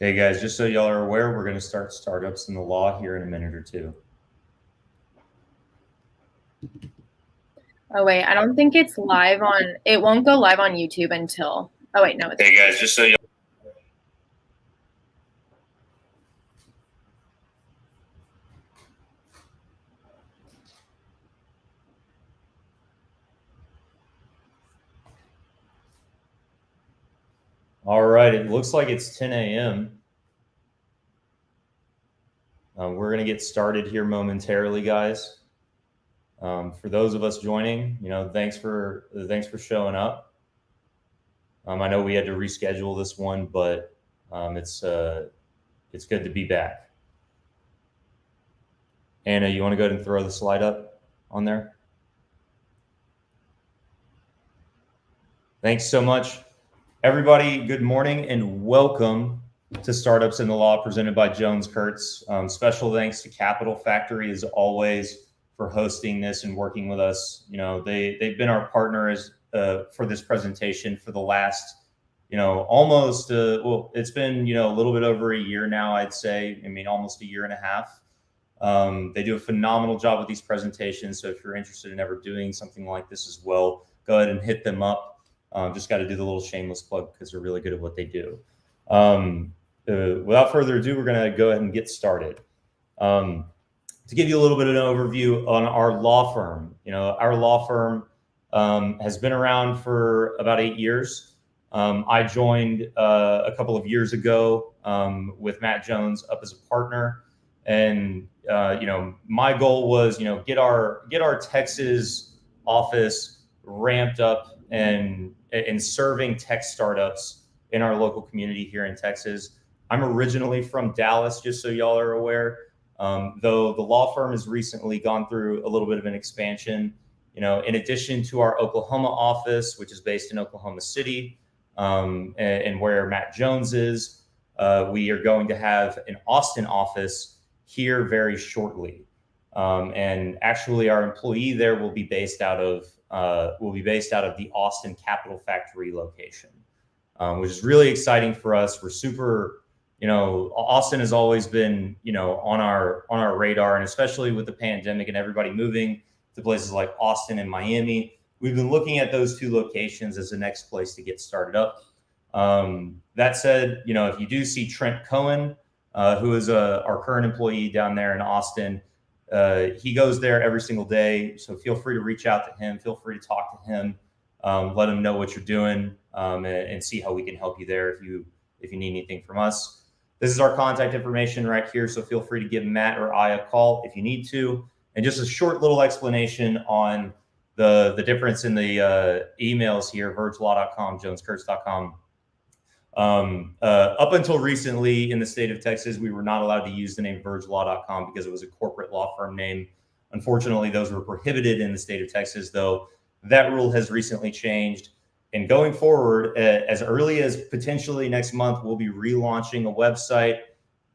Hey guys, just so y'all are aware, we're going to start startups in the law here in a minute or two. Oh wait, I don't think it's live on, it won't go live on YouTube until, oh wait, no, it's. Hey guys, just so y'all. All right, it looks like it's 10 a.m. We're going to get started here momentarily, guys. For those of us joining, thanks for showing up. I know we had to reschedule this one, but it's good to be back. Anna, you want to go ahead and throw the slide up on there? Thanks so much. Everybody, good morning and welcome to Startups in the Law presented by JonesKertz. Special thanks to Capital Factory as always for hosting this and working with us. They've been our partners for this presentation for the last, almost, it's been, a little bit over a year now, I'd say. Almost a year and a half. They do a phenomenal job with these presentations. So if you're interested in ever doing something like this as well, go ahead and hit them up. Just got to do the little shameless plug because they're really good at what they do. Without further ado, we're going to go ahead and get started. To give you a little bit of an overview on our law firm, our law firm has been around for about 8 years. I joined a couple of years ago with Matt Jones up as a partner. And, my goal was, get our Texas office ramped up and serving tech startups in our local community here in Texas. I'm originally from Dallas, just so y'all are aware. Though the law firm has recently gone through a little bit of an expansion. In addition to our Oklahoma office, which is based in Oklahoma City, and where Matt Jones is, we are going to have an Austin office here very shortly. And actually, our employee there will be based out of the Austin Capital Factory location, which is really exciting for us. We're super, Austin has always been, on our radar, and especially with the pandemic and everybody moving to places like Austin and Miami, we've been looking at those two locations as the next place to get started up. That said, if you do see Trent Cohen, who is our current employee down there in Austin, he goes there every single day. So feel free to reach out to him. Feel free to talk to him. Let him know what you're doing, and see how we can help you there if you need anything from us. This is our contact information right here. So feel free to give Matt or I a call if you need to. And just a short little explanation on the difference in the emails here: vergelaw.com, joneskertz.com. Up until recently in the state of Texas, we were not allowed to use the name vergelaw.com because it was a corporate law firm name. Unfortunately, those were prohibited in the state of Texas, though that rule has recently changed. And going forward, as early as potentially next month, we'll be relaunching a website,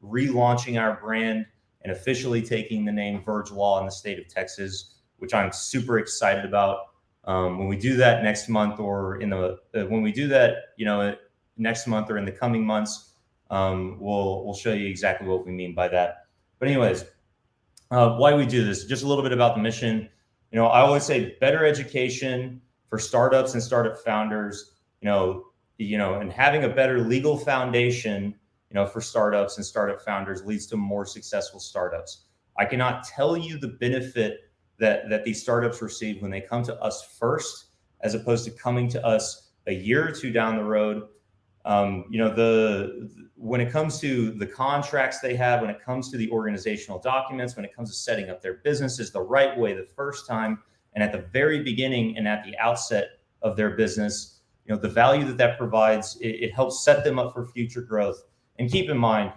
relaunching our brand, and officially taking the name Verge Law in the state of Texas, which I'm super excited about. When we do that next month, or next month or in the coming months, we'll show you exactly what we mean by that. But anyways, why we do this, just a little bit about the mission. I always say better education for startups and startup founders, and having a better legal foundation, for startups and startup founders leads to more successful startups. I cannot tell you the benefit that these startups receive when they come to us first, as opposed to coming to us a year or two down the road. When it comes to the contracts they have, when it comes to the organizational documents, when it comes to setting up their businesses the right way the first time, and at the very beginning and at the outset of their business, the value that provides, it helps set them up for future growth. And keep in mind,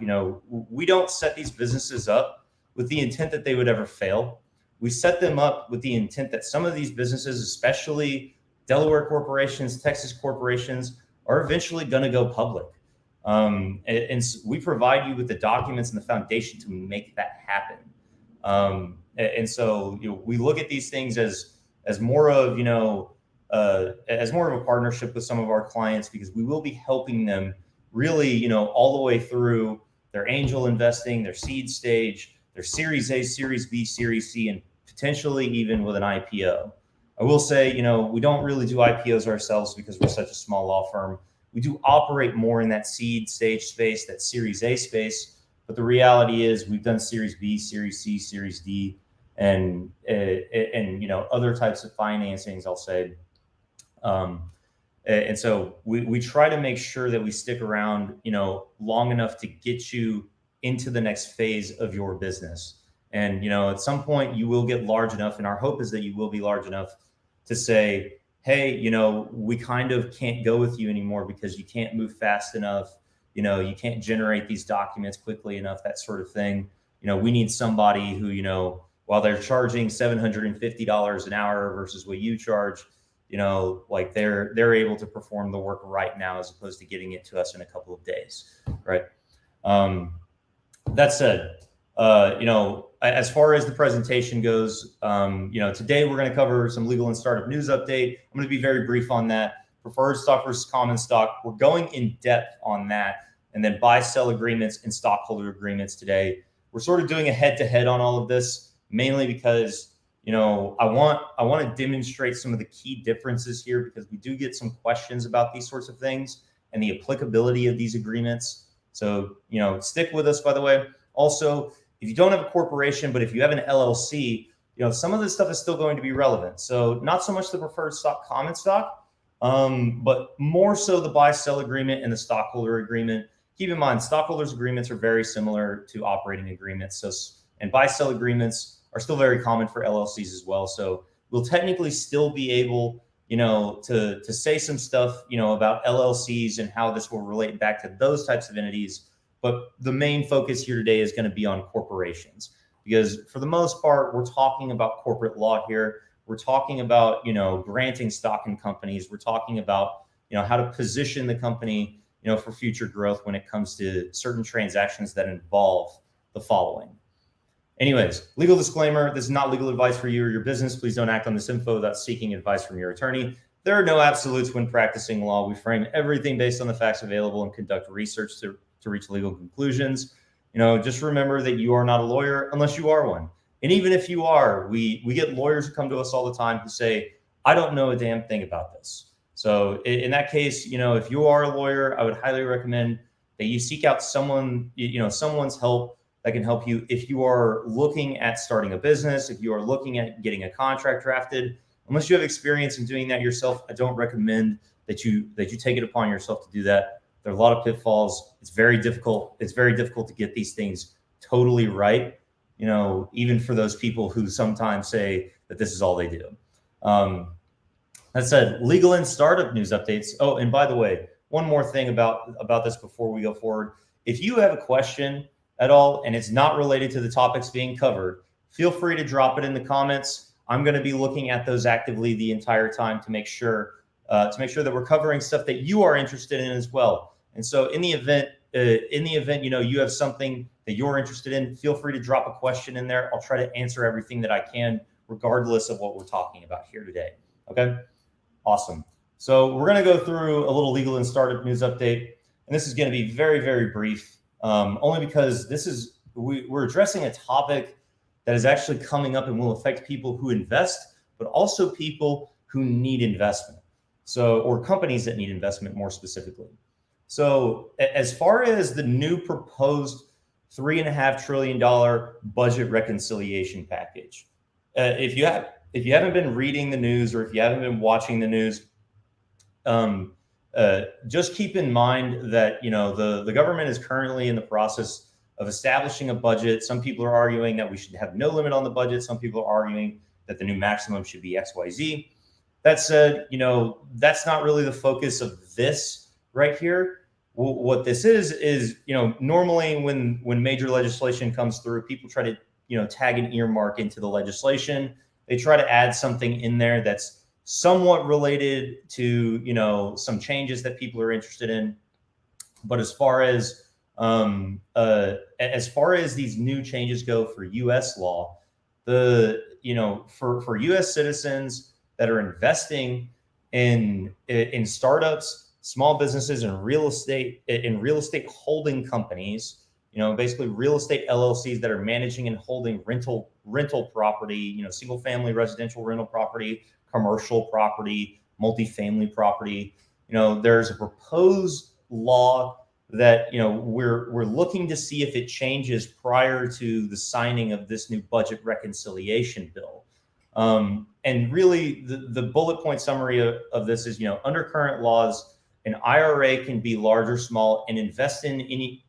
we don't set these businesses up with the intent that they would ever fail. We set them up with the intent that some of these businesses, especially Delaware corporations, Texas corporations, are eventually going to go public. And we provide you with the documents and the foundation to make that happen. And so we look at these things as more of, as more of a partnership with some of our clients, because we will be helping them really, you know, all the way through their angel investing, their seed stage, their Series A, Series B, Series C, and potentially even with an IPO. I will say, you know, we don't really do IPOs ourselves because we're such a small law firm. We do operate more in that seed stage space, that Series A space. But the reality is we've done Series B, Series C, Series D, and you know, other types of financings, I'll say. And so we try to make sure that we stick around, you know, long enough to get you into the next phase of your business. And, you know, at some point you will get large enough, and our hope is that you will be large enough to say, hey, you know, we kind of can't go with you anymore because you can't move fast enough. You know, you can't generate these documents quickly enough, that sort of thing. You know, we need somebody who, you know, while they're charging $750 an hour versus what you charge, you know, like they're able to perform the work right now as opposed to getting it to us in a couple of days, right? That said, you know, as far as the presentation goes, you know, today we're going to cover some legal and startup news update. I'm going to be very brief on that. Preferred stock versus common stock. We're going in depth on that, and then buy-sell agreements and stockholder agreements today. We're sort of doing a head-to-head on all of this, mainly because, you know, I want to demonstrate some of the key differences here because we do get some questions about these sorts of things and the applicability of these agreements. So, you know, stick with us, by the way. Also, if you don't have a corporation, but if you have an LLC, you know, some of this stuff is still going to be relevant. So not so much the preferred stock, common stock, but more so the buy-sell agreement and the stockholder agreement. Keep in mind, stockholders agreements are very similar to operating agreements. So, and buy-sell agreements are still very common for LLCs as well. So we'll technically still be able, you know, to say some stuff, you know, about LLCs and how this will relate back to those types of entities. But the main focus here today is going to be on corporations, because for the most part, we're talking about corporate law here. We're talking about, you know, granting stock in companies. We're talking about, you know, how to position the company, you know, for future growth when it comes to certain transactions that involve the following. Anyways, legal disclaimer, this is not legal advice for you or your business. Please don't act on this info without seeking advice from your attorney. There are no absolutes when practicing law. We frame everything based on the facts available and conduct research to reach legal conclusions. You know, just remember that you are not a lawyer unless you are one. And even if you are, we get lawyers who come to us all the time who say, I don't know a damn thing about this. So in that case, you know, if you are a lawyer, I would highly recommend that you seek out someone, you know, someone's help that can help you if you are looking at starting a business, if you are looking at getting a contract drafted. Unless you have experience in doing that yourself, I don't recommend that you take it upon yourself to do that. There are a lot of pitfalls. It's very difficult. It's very difficult to get these things totally right, you know, even for those people who sometimes say that this is all they do. That said, legal and startup news updates. Oh, and by the way, one more thing about this before we go forward. If you have a question at all and it's not related to the topics being covered, feel free to drop it in the comments. I'm going to be looking at those actively the entire time to make sure that we're covering stuff that you are interested in as well. And so in the event, you know, you have something that you're interested in, feel free to drop a question in there. I'll try to answer everything that I can, regardless of what we're talking about here today. Okay, awesome. So we're going to go through a little legal and startup news update, and this is going to be very, very brief. Only because we're addressing a topic that is actually coming up and will affect people who invest, but also people who need investment. So, or companies that need investment more specifically. So as far as the new proposed $3.5 trillion budget reconciliation package, if you haven't been reading the news or if you haven't been watching the news, just keep in mind that, you know, the government is currently in the process of establishing a budget. Some people are arguing that we should have no limit on the budget. Some people are arguing that the new maximum should be XYZ. That said, you know, that's not really the focus of this right here. What this is, you know, normally when major legislation comes through, people try to, you know, tag an earmark into the legislation. They try to add something in there that's somewhat related to, you know, some changes that people are interested in. But as far as these new changes go for U.S. law, for U.S. citizens that are investing in startups, small businesses and real estate holding companies, basically real estate LLCs that are managing and holding rental property, single family residential rental property, commercial property, multifamily property. There's a proposed law that we're looking to see if it changes prior to the signing of this new budget reconciliation bill. And really, the bullet point summary of this is, under current laws, an IRA can be large or small and invest in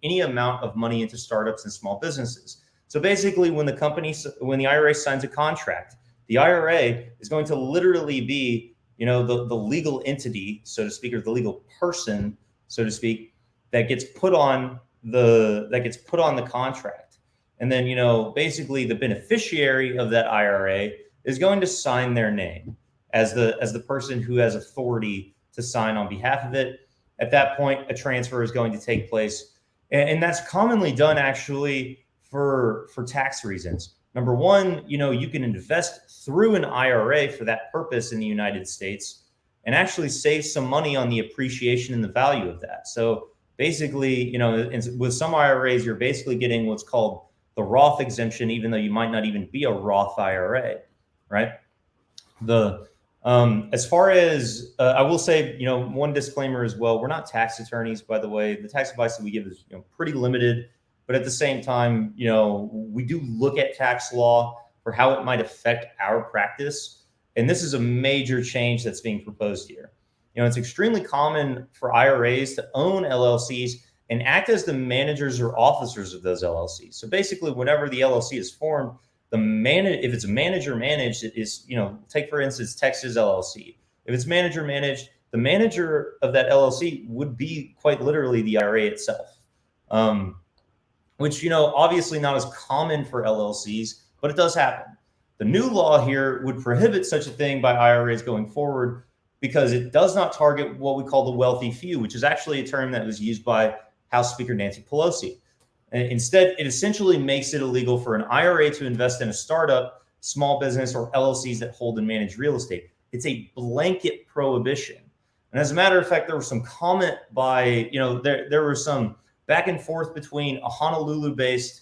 any amount of money into startups and small businesses. So basically, when the IRA signs a contract, the IRA is going to literally be, the legal entity, so to speak, or the legal person, so to speak, that gets put on the contract. And then, basically the beneficiary of that IRA is going to sign their name as the person who has authority to sign on behalf of it. At that point, a transfer is going to take place. And that's commonly done actually for tax reasons. Number one, you can invest through an IRA for that purpose in the United States and actually save some money on the appreciation and the value of that. So basically, with some IRAs, you're basically getting what's called the Roth exemption, even though you might not even be a Roth IRA, right? As far as I will say, one disclaimer as well, we're not tax attorneys, by the way. The tax advice that we give is pretty limited, but at the same time, we do look at tax law for how it might affect our practice. And this is a major change that's being proposed here. It's extremely common for IRAs to own LLCs and act as the managers or officers of those LLCs. So basically, whenever the LLC is formed, if it's a manager managed, it is, take for instance, Texas LLC. If it's manager managed, the manager of that LLC would be quite literally the IRA itself, which, obviously not as common for LLCs, but it does happen. The new law here would prohibit such a thing by IRAs going forward because it does not target what we call the wealthy few, which is actually a term that was used by House Speaker Nancy Pelosi. And instead, it essentially makes it illegal for an IRA to invest in a startup, small business, or LLCs that hold and manage real estate. It's a blanket prohibition. And as a matter of fact, there was some comment by, there was some back and forth between a Honolulu-based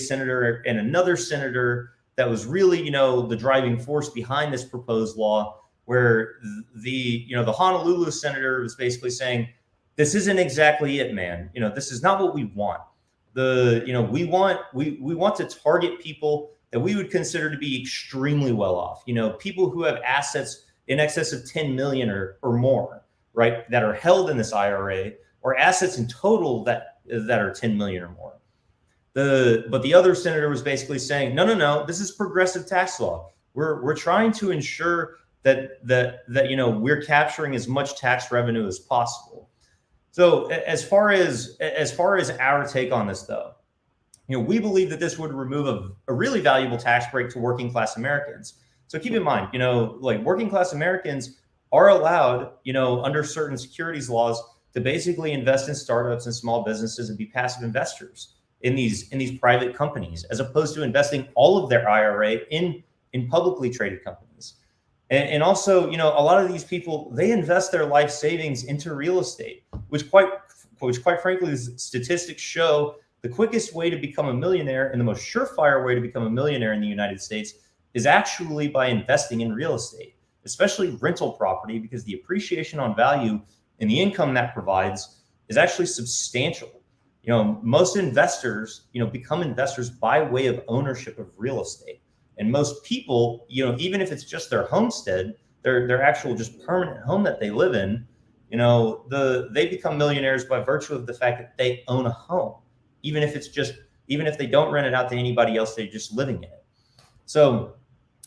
senator and another senator that was really, the driving force behind this proposed law, where the Honolulu senator was basically saying, this isn't exactly it, man. This is not what we want. We want to target people that we would consider to be extremely well off. People who have assets in excess of 10 million or more, right, that are held in this IRA, or assets in total that are 10 million or more. But the other senator was basically saying, no, this is progressive tax law. We're trying to ensure that we're capturing as much tax revenue as possible. So as far as our take on this, though, we believe that this would remove a really valuable tax break to working class Americans. So keep in mind, like working class Americans are allowed, under certain securities laws, to basically invest in startups and small businesses and be passive investors in these private companies, as opposed to investing all of their IRA in publicly traded companies. And also, a lot of these people, they invest their life savings into real estate, which quite frankly, statistics show the quickest way to become a millionaire and the most surefire way to become a millionaire in the United States is actually by investing in real estate, especially rental property, because the appreciation on value and the income that provides is actually substantial. Most investors, become investors by way of ownership of real estate. And most people, even if it's just their homestead, their actual just permanent home that they live in, they become millionaires by virtue of the fact that they own a home, even if they don't rent it out to anybody else, they're just living in it. So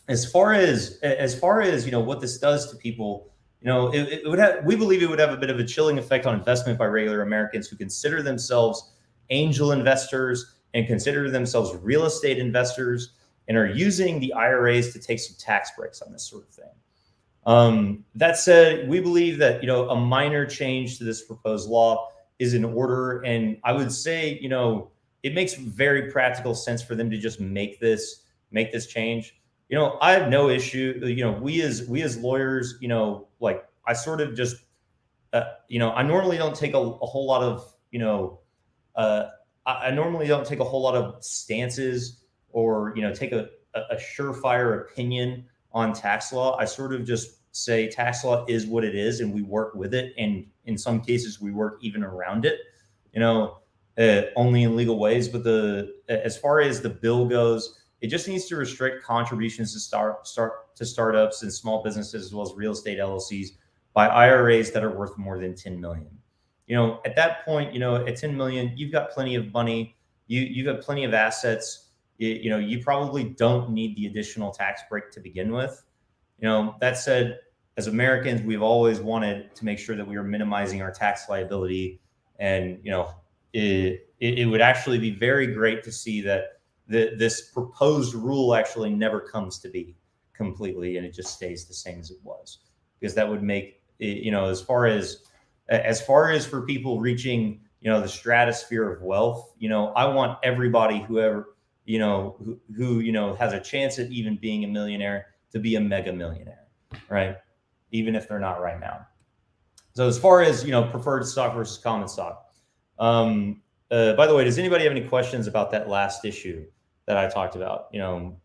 as far as what this does to people, we believe it would have a bit of a chilling effect on investment by regular Americans who consider themselves angel investors and consider themselves real estate investors and are using the IRAs to take some tax breaks on this sort of thing. That said, we believe that, a minor change to this proposed law is in order. And I would say, it makes very practical sense for them to just make this change. I have no issue. We as lawyers, I sort of just I normally don't take a whole lot of, I normally don't take a whole lot of stances or, take a surefire opinion on tax law. I sort of just say tax law is what it is and we work with it. And in some cases we work even around it, only in legal ways. But as far as the bill goes, it just needs to restrict contributions to startups and small businesses, as well as real estate LLCs, by IRAs that are worth more than 10 million. At that point, at 10 million, you've got plenty of money. You've got plenty of assets. You probably don't need the additional tax break to begin with. That said, as Americans, we've always wanted to make sure that we are minimizing our tax liability. And, it would actually be very great to see that this proposed rule actually never comes to be completely, and it just stays the same as it was, because that would make it, as far as for people reaching, the stratosphere of wealth, I want everybody who has a chance at even being a millionaire to be a mega millionaire, right? Even if they're not right now. So as far as, preferred stock versus common stock, by the way, does anybody have any questions about that last issue that I talked about?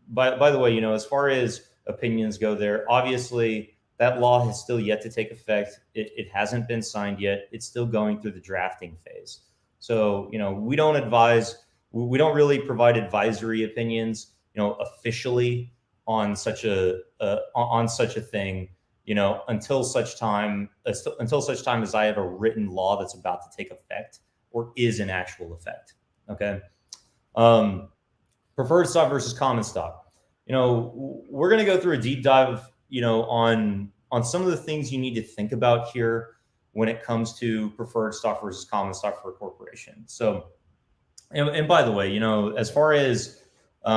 By the way, as far as opinions go there, obviously that law has still yet to take effect. It hasn't been signed yet. It's still going through the drafting phase. So, we don't really provide advisory opinions, officially on such a thing, until such time as I have a written law that's about to take effect or is in actual effect. Okay. Preferred stock versus common stock. We're going to go through a deep dive, on some of the things you need to think about here when it comes to preferred stock versus common stock for a corporation. So, and by the way, as far as, like,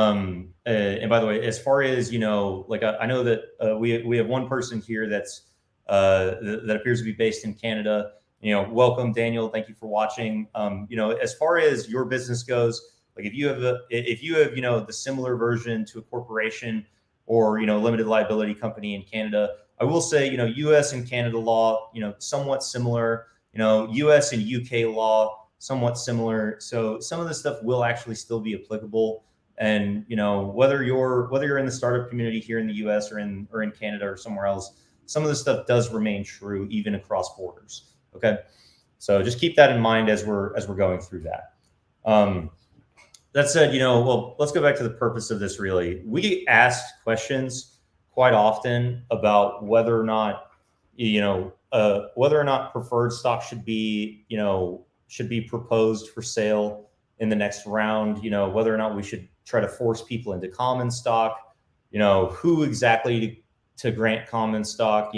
I know that we have one person here that's that appears to be based in Canada. Welcome, Daniel. Thank you for watching. As far as your business goes, like if you have the similar version to a corporation or limited liability company in Canada, I will say U.S. and Canada law somewhat similar. U.S. and U.K. law somewhat similar. So some of this stuff will actually still be applicable. And whether you're in the startup community here in the U.S. or in Canada or somewhere else, some of this stuff does remain true even across borders. Okay, so just keep that in mind as we're going through that. That said, well, let's go back to the purpose of this. Really, we get asked questions quite often about whether or not preferred stock should be proposed for sale in the next round. Whether or not we should try to force people into common stock. Who exactly to grant common stock.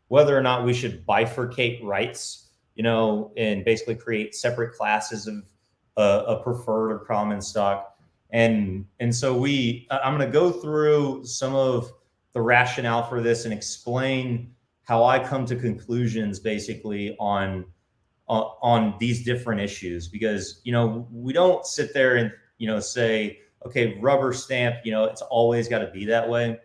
Whether or not we should bifurcate rights. And basically create separate classes of a preferred or common stock. And so I'm going to go through some of the rationale for this and explain how I come to conclusions basically on these different issues, because, we don't sit there and, say, okay, rubber stamp, it's always got to be that way.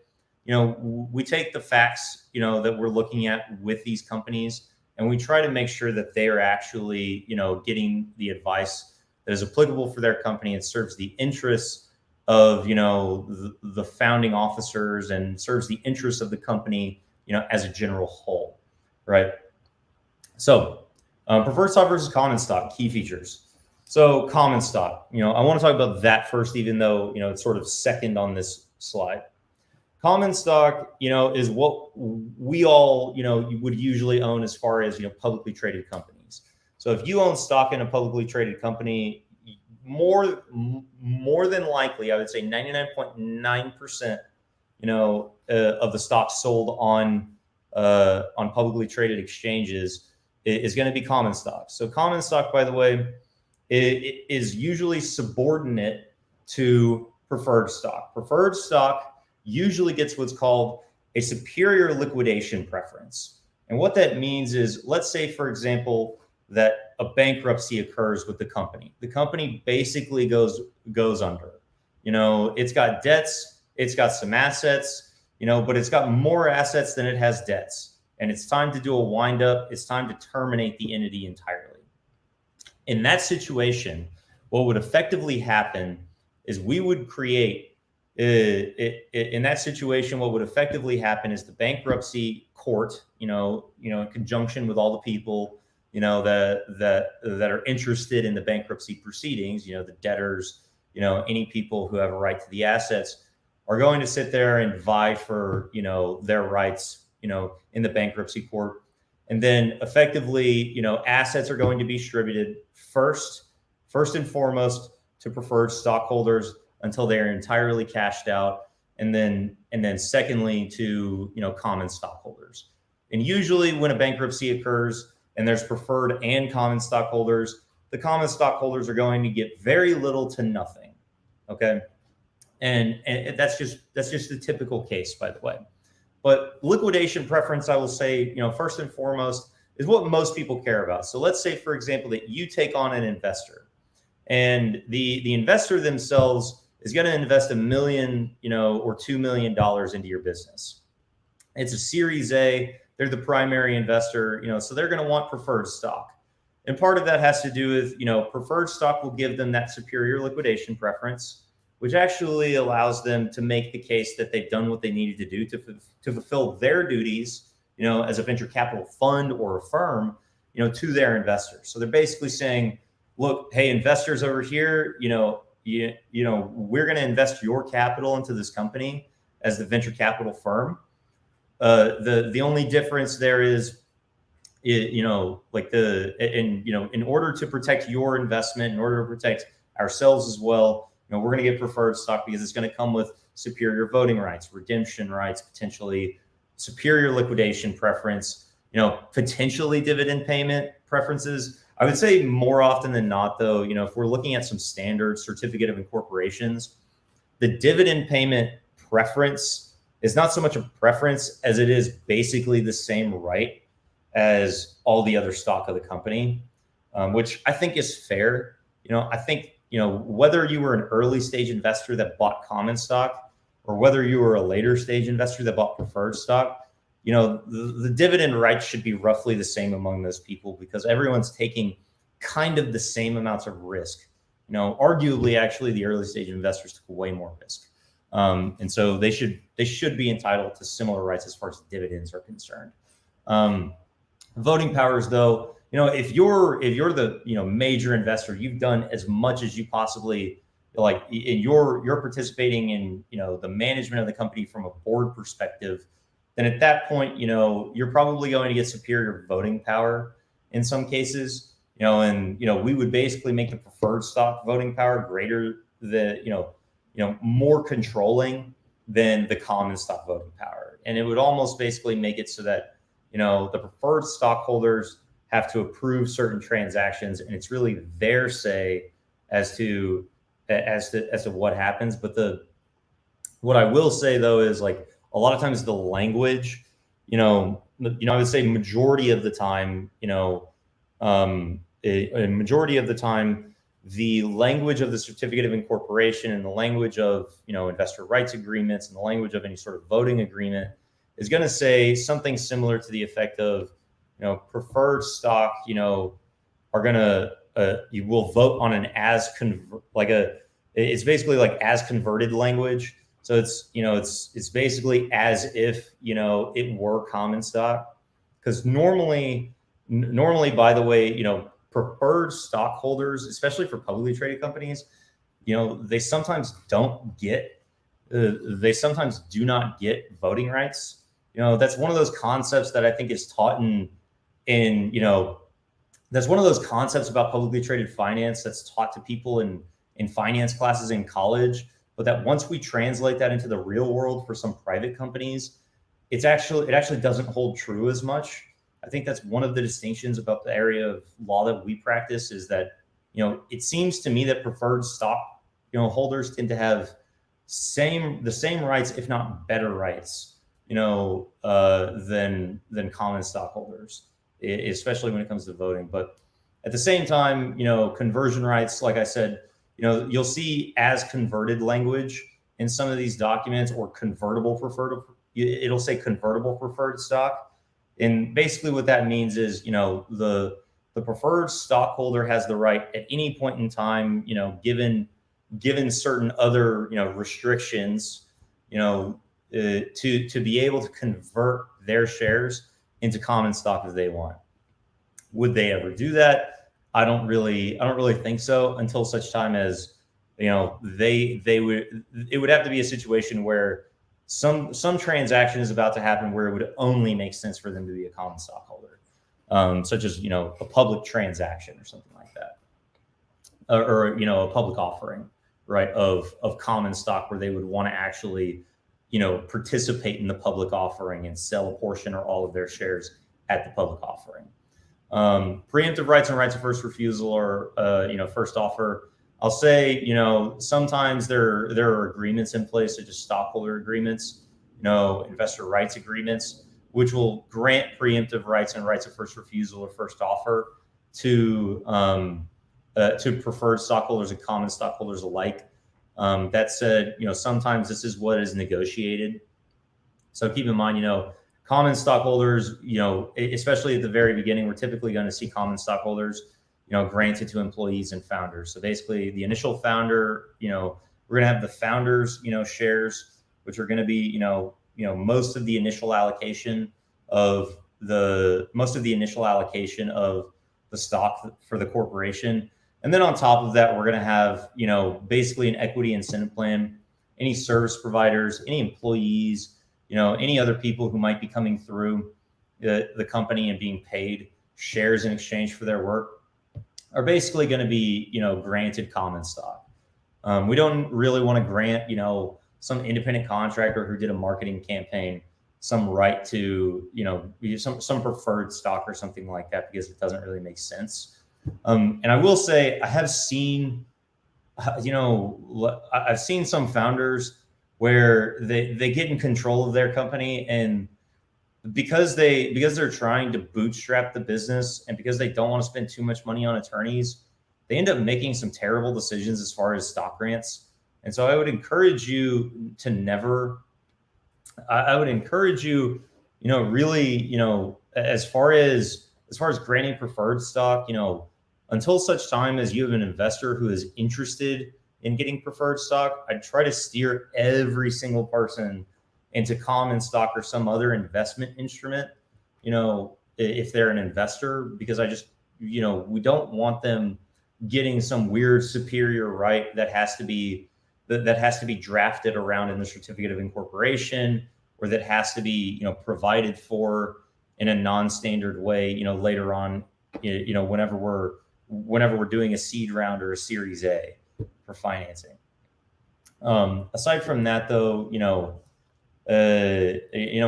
We take the facts, that we're looking at with these companies, and we try to make sure that they are actually, getting the advice that is applicable for their company and serves the interests of, the founding officers and serves the interests of the company, as a general whole, right? So, preferred stock versus common stock, key features. So common stock, I want to talk about that first, even though, it's sort of second on this slide. Common stock, is what we all, would usually own as far as, publicly traded companies. So if you own stock in a publicly traded company, more than likely, I would say 99.9%, of the stock sold on publicly traded exchanges is going to be common stock. So common stock, by the way, it is usually subordinate to preferred stock. Preferred stock usually gets what's called a superior liquidation preference. And what that means is, let's say, for example, that a bankruptcy occurs with the company. The company basically goes under. It's got debts, it's got some assets, but it's got more assets than it has debts. and it's time to do a wind up. It's time to terminate the entity entirely. In that situation, what would effectively happen is we would create, in that situation, what would effectively happen is the bankruptcy court, in conjunction with all the people, that are interested in the bankruptcy proceedings, the debtors, any people who have a right to the assets, are going to sit there and vie for, their rights, in the bankruptcy court. And then effectively, assets are going to be distributed first and foremost to preferred stockholders until they are entirely cashed out. And then secondly to, common stockholders. And usually when a bankruptcy occurs and there's preferred and common stockholders, the common stockholders are going to get very little to nothing. Okay. And that's just the typical case, by the way. But liquidation preference, I will say, first and foremost, is what most people care about. So let's say, for example, that you take on an investor, and the investor themselves is going to invest $1 million, or $2 million into your business. It's a Series A. They're the primary investor, so they're going to want preferred stock. And part of that has to do with, preferred stock will give them that superior liquidation preference, which actually allows them to make the case that they've done what they needed to do to fulfill their duties, as a venture capital fund or a firm, to their investors. So they're basically saying, look, hey, investors over here, we're going to invest your capital into this company as the venture capital firm. The only difference there is, in order to protect your investment, in order to protect ourselves as well, we're going to get preferred stock because it's going to come with superior voting rights, redemption rights, potentially superior liquidation preference, potentially dividend payment preferences. I would say more often than not, though, if we're looking at some standard certificate of incorporations, the dividend payment preference is not so much a preference as it is basically the same right as all the other stock of the company, which I think is fair. I think, whether you were an early stage investor that bought common stock or whether you were a later stage investor that bought preferred stock, the dividend rights should be roughly the same among those people because everyone's taking kind of the same amounts of risk. Arguably, actually, the early stage investors took way more risk. And so they should be entitled to similar rights as far as dividends are concerned. Voting powers, though, if you're the major investor, you've done as much as you possibly like, and you're participating in the management of the company from a board perspective, then at that point you're probably going to get superior voting power in some cases. And we would basically make the preferred stock voting power greater than more controlling than the common stock voting power, and it would almost basically make it so that the preferred stockholders have to approve certain transactions, and it's really their say as to what happens. But what I will say though is, like, a lot of times the language, I would say majority of the time, a majority of the time, the language of the certificate of incorporation and the language of investor rights agreements and the language of any sort of voting agreement is going to say something similar to the effect of, preferred stock, are going to, you will vote on an it's basically like as converted language. So it's basically as if, it were common stock. Because normally, by the way, preferred stockholders, especially for publicly traded companies, they sometimes do not get voting rights. That's one of those concepts that I think is taught that's one of those concepts about publicly traded finance that's taught to people in finance classes in college. But that once we translate that into the real world for some private companies, it actually doesn't hold true as much. I think that's one of the distinctions about the area of law that we practice is that, it seems to me that preferred stock, holders tend to have the same rights, if not better rights, than common stockholders, especially when it comes to voting. But at the same time, conversion rights, like I said, you'll see as converted language in some of these documents, or convertible preferred. It'll say convertible preferred stock. And basically what that means is, the preferred stockholder has the right at any point in time, given certain other, restrictions, to be able to convert their shares into common stock if they want. Would they ever do that? I don't really think so, until such time as, it would have to be a situation where some transaction is about to happen where it would only make sense for them to be a common stockholder, such as, a public transaction or something like that, or a public offering, right, of common stock, where they would want to actually, participate in the public offering and sell a portion or all of their shares at the public offering. Preemptive rights and rights of first refusal, or first offer. I'll say, sometimes there are agreements in place, such as stockholder agreements, investor rights agreements, which will grant preemptive rights and rights of first refusal or first offer to preferred stockholders and common stockholders alike. That said, sometimes this is what is negotiated. So keep in mind, common stockholders, especially at the very beginning, we're typically going to see common stockholders, granted to employees and founders. So basically the initial founder, we're going to have the founders, shares, which are going to be, most of the initial allocation of the stock for the corporation. And then on top of that, we're going to have, basically an equity incentive plan, any service providers, any employees, any other people who might be coming through the company and being paid shares in exchange for their work are basically going to be, granted common stock. We don't really want to grant, some independent contractor who did a marketing campaign some right to, some preferred stock or something like that, because it doesn't really make sense. And I will say, I have seen, I've seen some founders where they get in control of their company, and because they're trying to bootstrap the business, and because they don't want to spend too much money on attorneys, they end up making some terrible decisions as far as stock grants. And so I would encourage you to never, really, as far as granting preferred stock, until such time as you have an investor who is interested in getting preferred stock, I'd try to steer every single person into common stock or some other investment instrument, if they're an investor, because I just, we don't want them getting some weird superior right that has to be drafted around in the certificate of incorporation, or that has to be, provided for in a non-standard way, later on, whenever we're doing a seed round or a Series A for financing. Aside from that, though,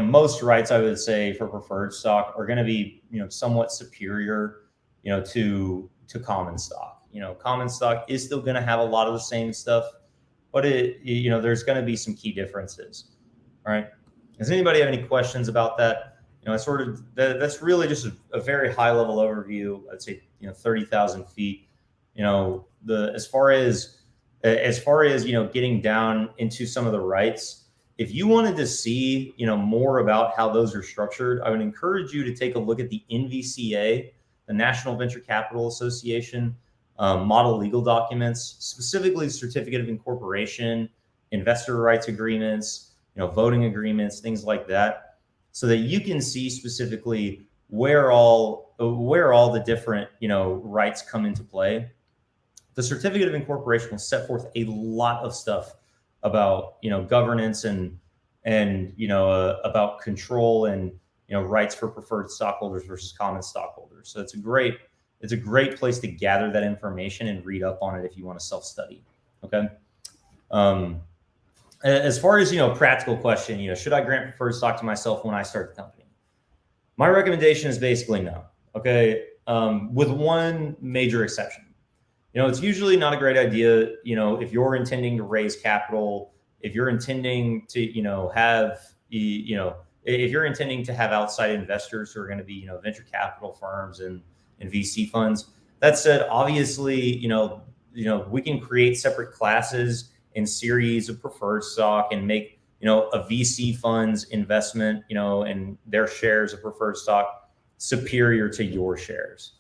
most rights, I would say, for preferred stock are going to be, somewhat superior, to common stock. Common stock is still going to have a lot of the same stuff, but there's going to be some key differences. All right. Does anybody have any questions about that? That's really just a very high level overview. I'd say, 30,000 feet, as far as getting down into some of the rights. If you wanted to see, more about how those are structured, I would encourage you to take a look at the NVCA, the National Venture Capital Association, model legal documents, specifically certificate of incorporation, investor rights agreements, voting agreements, things like that, so that you can see specifically where all the different, rights come into play. The certificate of incorporation will set forth a lot of stuff about, governance and about control and, rights for preferred stockholders versus common stockholders. So it's a great place to gather that information and read up on it if you want to self-study. Okay. As far as, practical question, should I grant preferred stock to myself when I start the company? My recommendation is basically no. Okay. With one major exception. It's usually not a great idea, if you're intending to raise capital, if you're intending to, if you're intending to have outside investors who are going to be, venture capital firms and VC funds. That said, obviously, we can create separate classes and series of preferred stock and make a VC fund's investment, and their shares of preferred stock superior to your shares.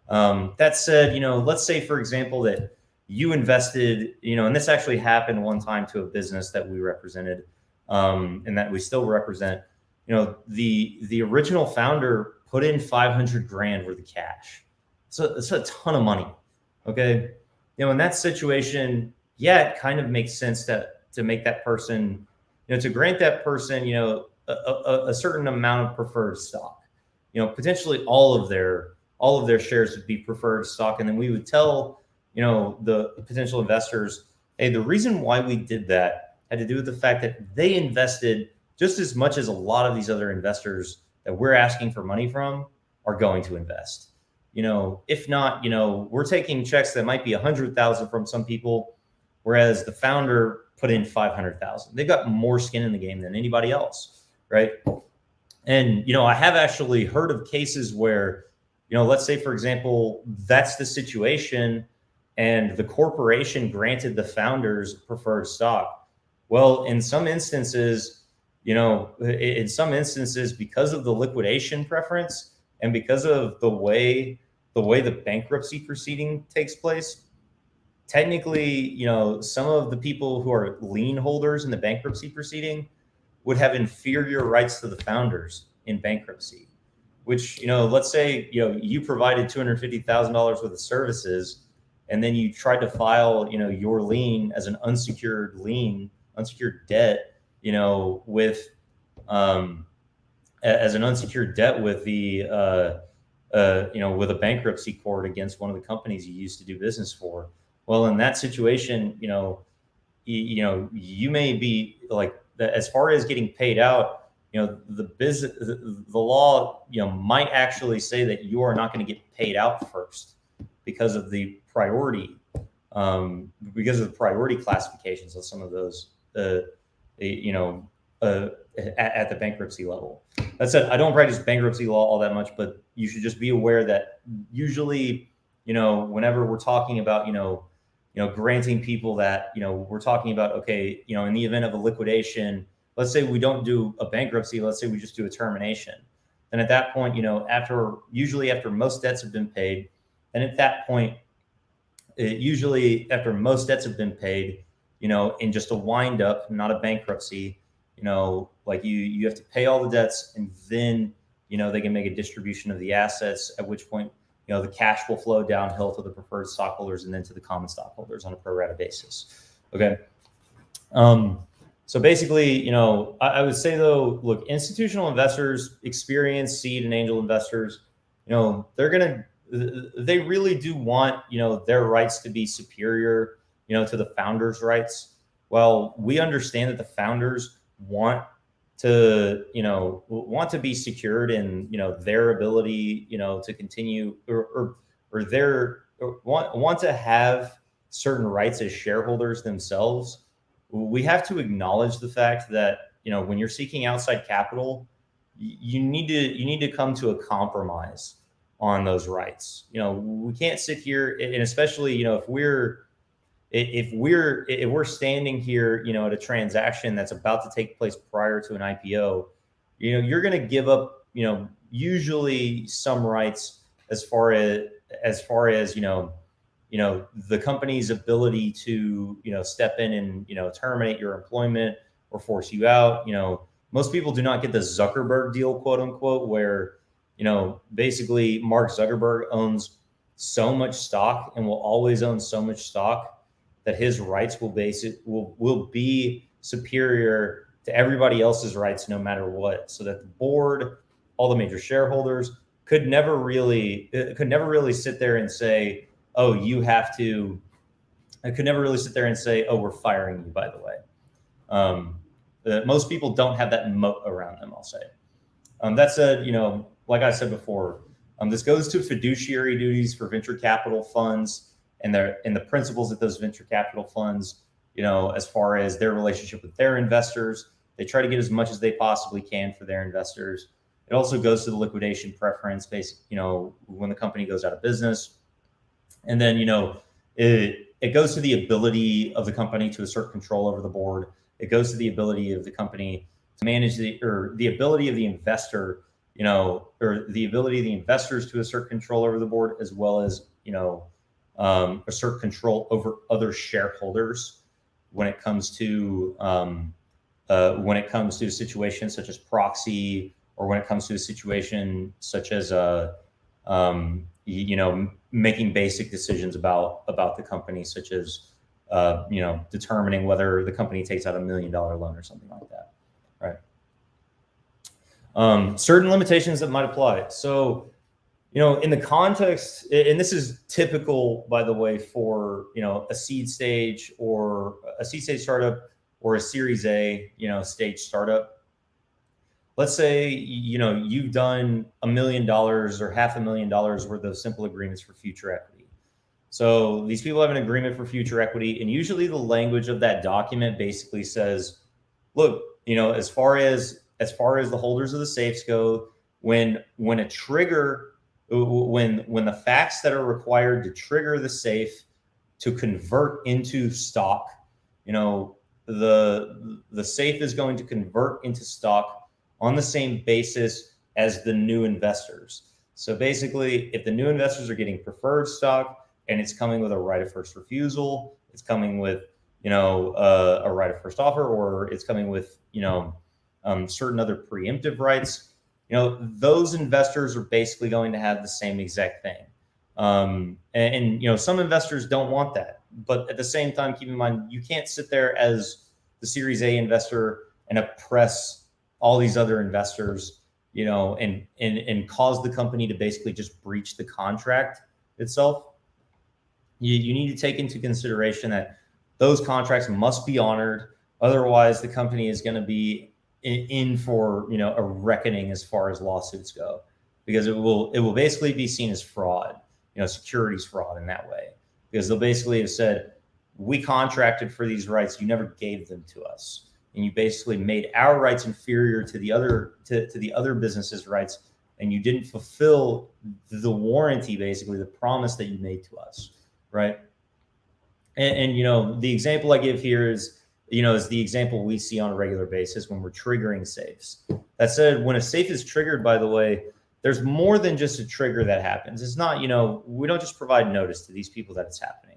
That said, let's say, for example, that you invested, and this actually happened one time to a business that we represented, and that we still represent. The original founder put in 500 grand worth of cash. So it's a ton of money. Okay. In that situation, yeah, it kind of makes sense to make that person, to grant that person, a certain amount of preferred stock, potentially all of their shares would be preferred stock. And then we would tell, the potential investors, hey, the reason why we did that had to do with the fact that they invested just as much as a lot of these other investors that we're asking for money from are going to invest. If not, we're taking checks that might be 100,000 from some people, whereas the founder put in 500,000. They've got more skin in the game than anybody else, right? And I have actually heard of cases where, let's say, for example, that's the situation, and the corporation granted the founders preferred stock. Well, in some instances, because of the liquidation preference and because of the way the bankruptcy proceeding takes place, technically, some of the people who are lien holders in the bankruptcy proceeding would have inferior rights to the founders in bankruptcy, which, let's say, you provided $250,000 worth of services, and then you tried to file, your lien as an unsecured debt, with as an unsecured debt with the with a bankruptcy court against one of the companies you used to do business for. Well, in that situation, you may be like, as far as getting paid out, the law, might actually say that you are not going to get paid out first because of the priority classifications of some of those, at the bankruptcy level. That said, I don't practice bankruptcy law all that much, but you should just be aware that usually, whenever we're talking about, granting people that, we're talking about, okay, in the event of a liquidation, let's say we don't do a bankruptcy, let's say we just do a termination. And at that point, usually after most debts have been paid, and at that point, usually after most debts have been paid, in just a wind up, not a bankruptcy, like you have to pay all the debts, and then, they can make a distribution of the assets, at which point, the cash will flow downhill to the preferred stockholders and then to the common stockholders on a pro rata basis. Okay. So basically, I would say, though, look, institutional investors, experienced seed and angel investors, they really do want, their rights to be superior, to the founders' rights. Well, we understand that the founders want to be secured in, their ability, to continue or want to have certain rights as shareholders themselves. We have to acknowledge the fact that, when you're seeking outside capital, you need to come to a compromise on those rights. We can't sit here, and especially, if we're standing here, at a transaction that's about to take place prior to an IPO, you're going to give up, usually some rights as far as the company's ability to, step in and, terminate your employment or force you out. Most people do not get the Zuckerberg deal, quote unquote, where, basically Mark Zuckerberg owns so much stock and will always own so much stock that his rights will be superior to everybody else's rights, no matter what. So that the board, all the major shareholders could never really sit there and say, oh, you have to. I could never really sit there and say, oh, we're firing you, by the way. Most people don't have that moat around them, I'll say. That said, like I said before, this goes to fiduciary duties for venture capital funds and the principles of those venture capital funds, as far as their relationship with their investors. They try to get as much as they possibly can for their investors. It also goes to the liquidation preference, basically, when the company goes out of business. And then, it goes to the ability of the company to assert control over the board It goes to the ability of the company to manage the ability of the investor, or the ability of the investors to assert control over the board, as well as, assert control over other shareholders when it comes to situations such as proxy, or when it comes to a situation such as making basic decisions about the company, such as determining whether the company takes out $1 million loan or something like that, right? Certain limitations that might apply. So, in the context, and this is typical, by the way, for a seed stage startup, or a Series A stage startup. Let's say you've done $1 million or $500,000 worth of simple agreements for future equity. So these people have an agreement for future equity, and usually the language of that document basically says, look, as far as the holders of the safes go, when the facts that are required to trigger the safe to convert into stock, the safe is going to convert into stock on the same basis as the new investors. So basically, if the new investors are getting preferred stock and it's coming with a right of first refusal, it's coming with a right of first offer, or it's coming with certain other preemptive rights, those investors are basically going to have the same exact thing. And some investors don't want that, but at the same time, keep in mind, you can't sit there as the Series A investor and oppress all these other investors, and cause the company to basically just breach the contract itself. You need to take into consideration that those contracts must be honored. Otherwise, the company is going to be in for a reckoning as far as lawsuits go, because it will basically be seen as fraud, securities fraud in that way, because they'll basically have said, we contracted for these rights, you never gave them to us, and you basically made our rights inferior to the other businesses' rights, and you didn't fulfill the warranty, basically the promise that you made to us, right? And the example I give here is the example we see on a regular basis when we're triggering safes. That said, when a safe is triggered, by the way, there's more than just a trigger that happens. It's not, we don't just provide notice to these people that it's happening.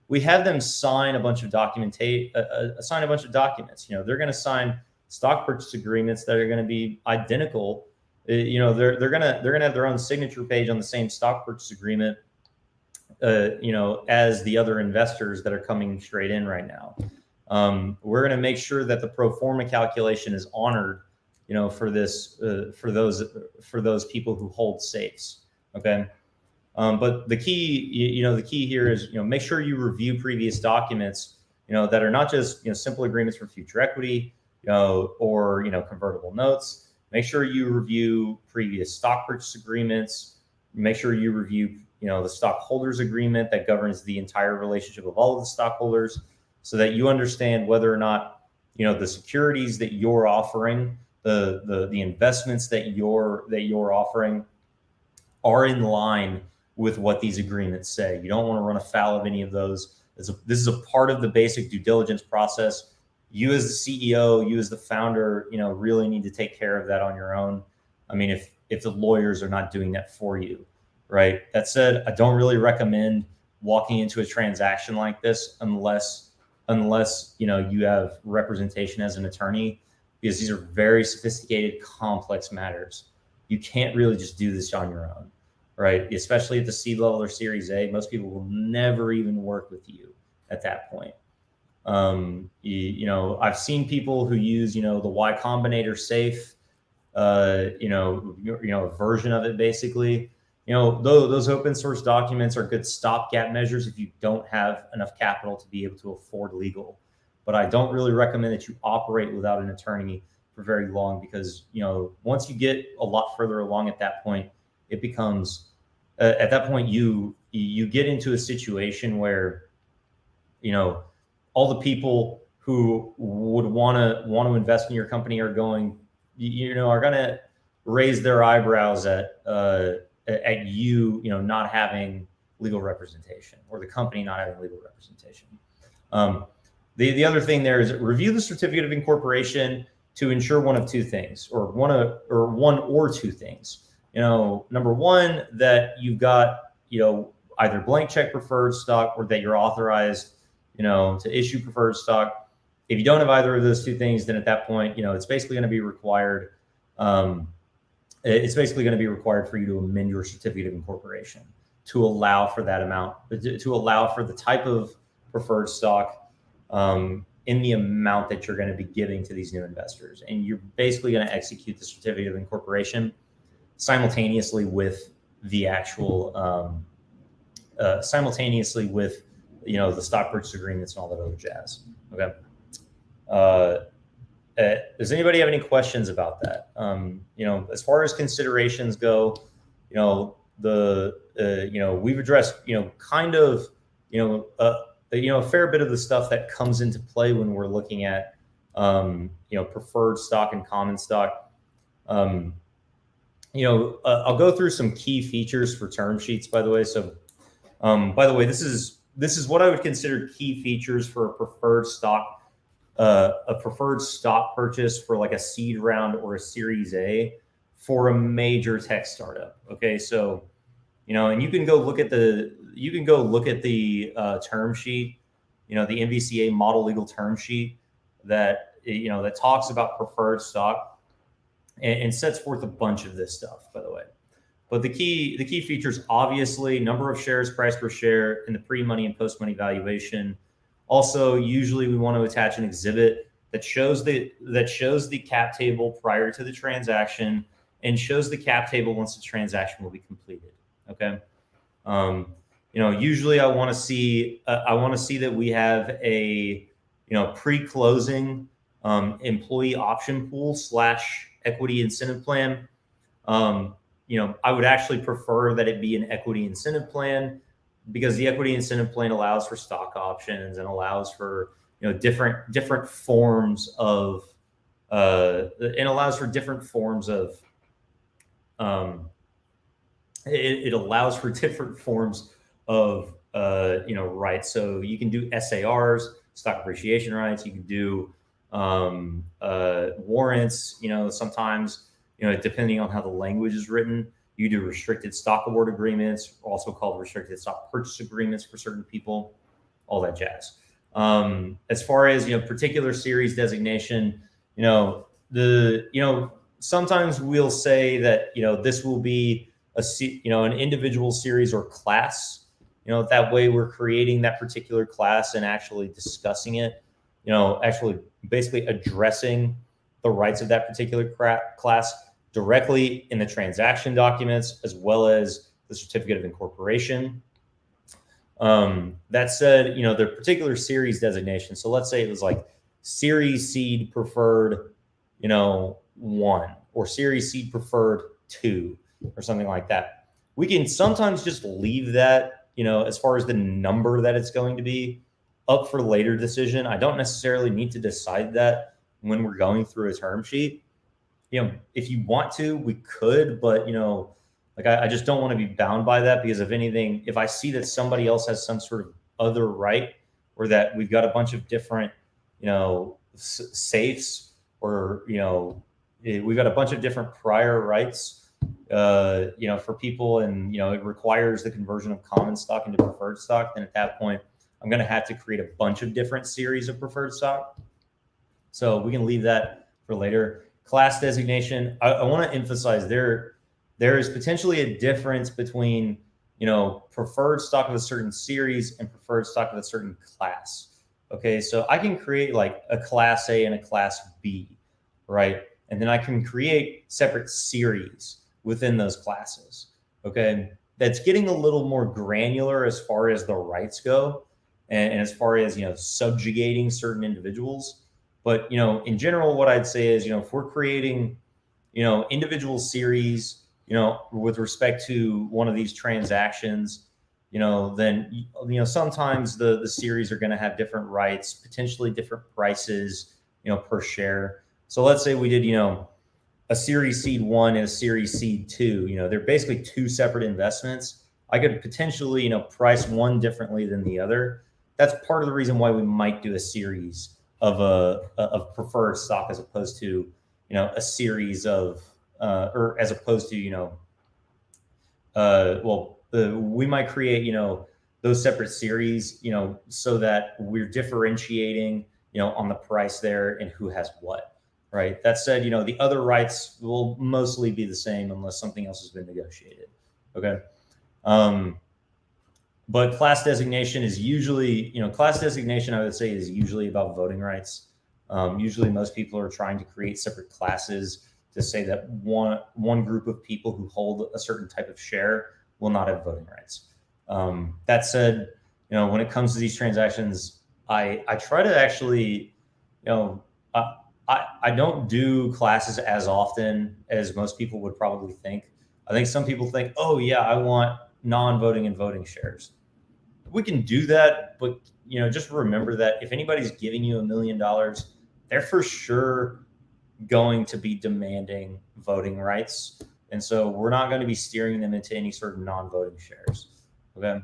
We have them sign a bunch of documents. They're going to sign stock purchase agreements that are going to be identical. They're going to have their own signature page on the same stock purchase agreement, as the other investors that are coming straight in right now. We're going to make sure that the pro forma calculation is honored, for those people who hold safes. Okay. But the key here is, make sure you review previous documents, that are not just, simple agreements for future equity, or, convertible notes. Make sure you review previous stock purchase agreements. Make sure you review, the Stockholders Agreement that governs the entire relationship of all of the stockholders, so that you understand whether or not, the securities that you're offering, the investments that you're offering are in line with what these agreements say. You don't want to run afoul of any of those. This is a part of the basic due diligence process. You as the CEO, you as the founder, really need to take care of that on your own. I mean, if the lawyers are not doing that for you, right? That said, I don't really recommend walking into a transaction like this unless you have representation as an attorney, because these are very sophisticated, complex matters. You can't really just do this on your own, right? Especially at the C level or Series A, most people will never even work with you at that point. I've seen people who use, the Y Combinator safe, a version of it basically. Those open source documents are good stopgap measures if you don't have enough capital to be able to afford legal. But I don't really recommend that you operate without an attorney for very long, because, once you get a lot further along at that point, it becomes, at that point, you get into a situation where, all the people who would want to invest in your company are going to raise their eyebrows at you, not having legal representation, or the company not having legal representation. The other thing there is review the certificate of incorporation to ensure one of two things, or one or two things. Number one, that you've got, either blank check preferred stock or that you're authorized, to issue preferred stock. If you don't have either of those two things, then at that point, it's basically going to be required. It's basically going to be required for you to amend your certificate of incorporation to allow for that amount, to allow for the type of preferred stock in the amount that you're going to be giving to these new investors. And you're basically going to execute the certificate of incorporation simultaneously with the actual, the stock purchase agreements and all that other jazz. Okay. Does anybody have any questions about that? As far as considerations go, we've addressed, kind of, a fair bit of the stuff that comes into play when we're looking at, preferred stock and common stock. I'll go through some key features for term sheets, by the way. So, by the way, this is what I would consider key features for a preferred stock purchase for like a seed round or a Series A for a major tech startup. Okay, so and you can go look at the term sheet, the NVCA model legal term sheet that that talks about preferred stock and sets forth a bunch of this stuff, by the way. But the key features, obviously, number of shares, price per share, in the pre-money and post-money valuation. Also, usually we want to attach an exhibit that shows the cap table prior to the transaction and shows the cap table once the transaction will be completed. Okay. Usually I want to see that we have a, pre-closing employee option pool / equity incentive plan. I would actually prefer that it be an equity incentive plan, because the equity incentive plan allows for stock options and allows for, different forms of, it allows for different forms of, rights. So you can do SARs, stock appreciation rights. You can do warrants. Sometimes, depending on how the language is written, you do restricted stock award agreements, also called restricted stock purchase agreements for certain people, all that jazz. As far as, particular series designation, sometimes we'll say that, this will be an individual series or class. That way we're creating that particular class and actually discussing it, actually basically addressing the rights of that particular class directly in the transaction documents, as well as the certificate of incorporation. That said, the particular series designation. So let's say it was like Series Seed Preferred, 1 or Series Seed Preferred 2 or something like that. We can sometimes just leave that, as far as the number that it's going to be, up for later decision. I don't necessarily need to decide that when we're going through a term sheet. If you want to, we could, but, I just don't want to be bound by that, because if anything, if I see that somebody else has some sort of other right, or that we've got a bunch of different, safes, or, we've got a bunch of different prior rights, for people, and, it requires the conversion of common stock into preferred stock, then at that point, I'm going to have to create a bunch of different series of preferred stock. So we can leave that for later. Class designation, I want to emphasize there is potentially a difference between, preferred stock of a certain series and preferred stock of a certain class. Okay, so I can create like a Class A and a Class B, right? And then I can create separate series within those classes. Okay, that's getting a little more granular as far as the rights go, and as far as, subjugating certain individuals. But, in general, what I'd say is, if we're creating, individual series, with respect to one of these transactions, then, sometimes the series are going to have different rights, potentially different prices, per share. So let's say we did, a Series Seed 1 and a Series Seed 2, they're basically two separate investments. I could potentially, price one differently than the other. that's part of the reason why we might do a series of preferred stock as opposed to, a series of, or as opposed to, we might create, those separate series, so that we're differentiating, on the price there and who has what, right? That said, the other rights will mostly be the same unless something else has been negotiated. Okay. But class designation is usually, class designation, I would say, is usually about voting rights. Usually most people are trying to create separate classes to say that one group of people who hold a certain type of share will not have voting rights. That said, when it comes to these transactions, I try to actually, I don't do classes as often as most people would probably think. I think some people think, oh yeah, I want non-voting and voting shares. We can do that, but just remember that if anybody's giving you $1 million, they're for sure going to be demanding voting rights. And so we're not going to be steering them into any sort of non-voting shares. Okay.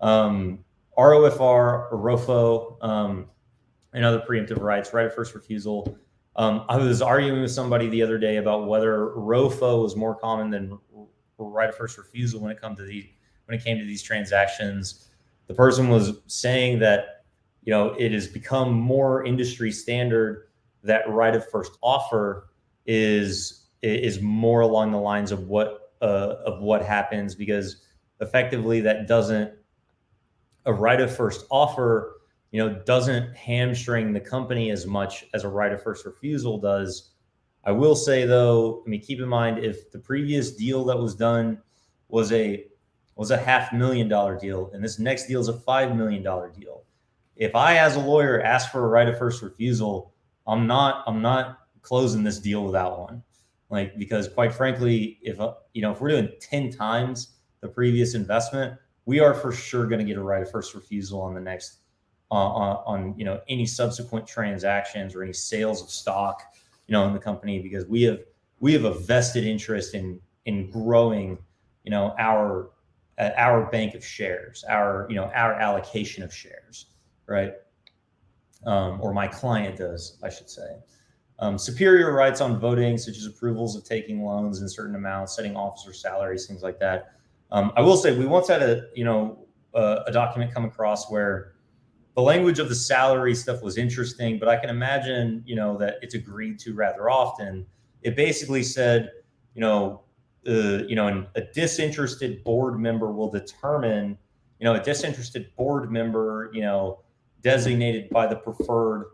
ROFR, or ROFO, and other preemptive rights, right of first refusal. I was arguing with somebody the other day about whether ROFO was more common than right of first refusal when it came to these transactions. The person was saying that, it has become more industry standard that right of first offer is more along the lines of what happens, because effectively that doesn't, a right of first offer, doesn't hamstring the company as much as a right of first refusal does. I will say though, keep in mind, if the previous deal that was done was a $500,000 deal, and this next deal is a $5 million deal, if I, as a lawyer, ask for a right of first refusal, I'm not closing this deal without one. Because quite frankly, if we're doing 10 times the previous investment, we are for sure going to get a right of first refusal on the next, on any subsequent transactions or any sales of stock, in the company, because we have a vested interest in growing, our bank of shares, our allocation of shares, right? Or my client does, I should say. Superior rights on voting, such as approvals of taking loans in certain amounts, setting officer salaries, things like that. I will say we once had a document come across where the language of the salary stuff was interesting, but I can imagine, that it's agreed to rather often. It basically said, a disinterested board member will determine, a disinterested board member, designated by the preferred,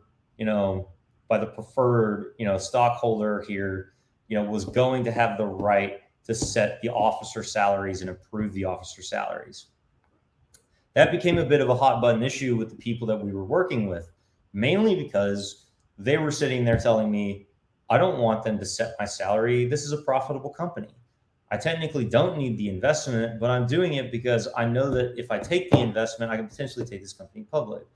stockholder here, was going to have the right to set the officer salaries and approve the officer salaries. That became a bit of a hot button issue with the people that we were working with, mainly because they were sitting there telling me, I don't want them to set my salary. This is a profitable company. I technically don't need the investment, but I'm doing it because I know that if I take the investment, I can potentially take this company public.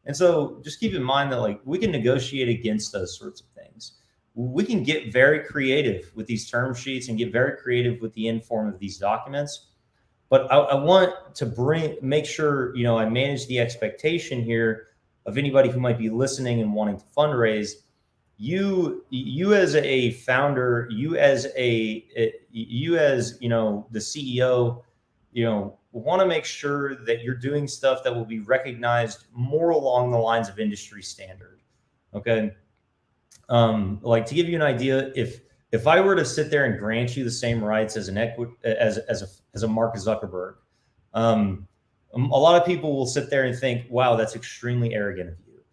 And so just keep in mind that we can negotiate against those sorts of things. We can get very creative with these term sheets and get very creative with the end form of these documents. But I want to make sure, I manage the expectation here of anybody who might be listening and wanting to fundraise. You as a founder, you as the CEO, want to make sure that you're doing stuff that will be recognized more along the lines of industry standard. Okay. To give you an idea, if I were to sit there and grant you the same rights as a Mark Zuckerberg, a lot of people will sit there and think, wow, that's extremely arrogant of you.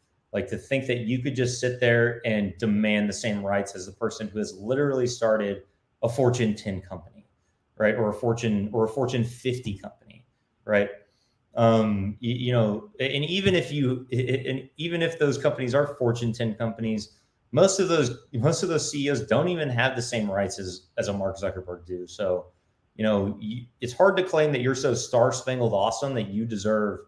To think that you could just sit there and demand the same rights as the person who has literally started a Fortune 10 company, right? Or a Fortune 50 company, right? And even if those companies are Fortune 10 companies, most of those CEOs don't even have the same rights as a Mark Zuckerberg do. So, it's hard to claim that you're so star-spangled awesome that you deserve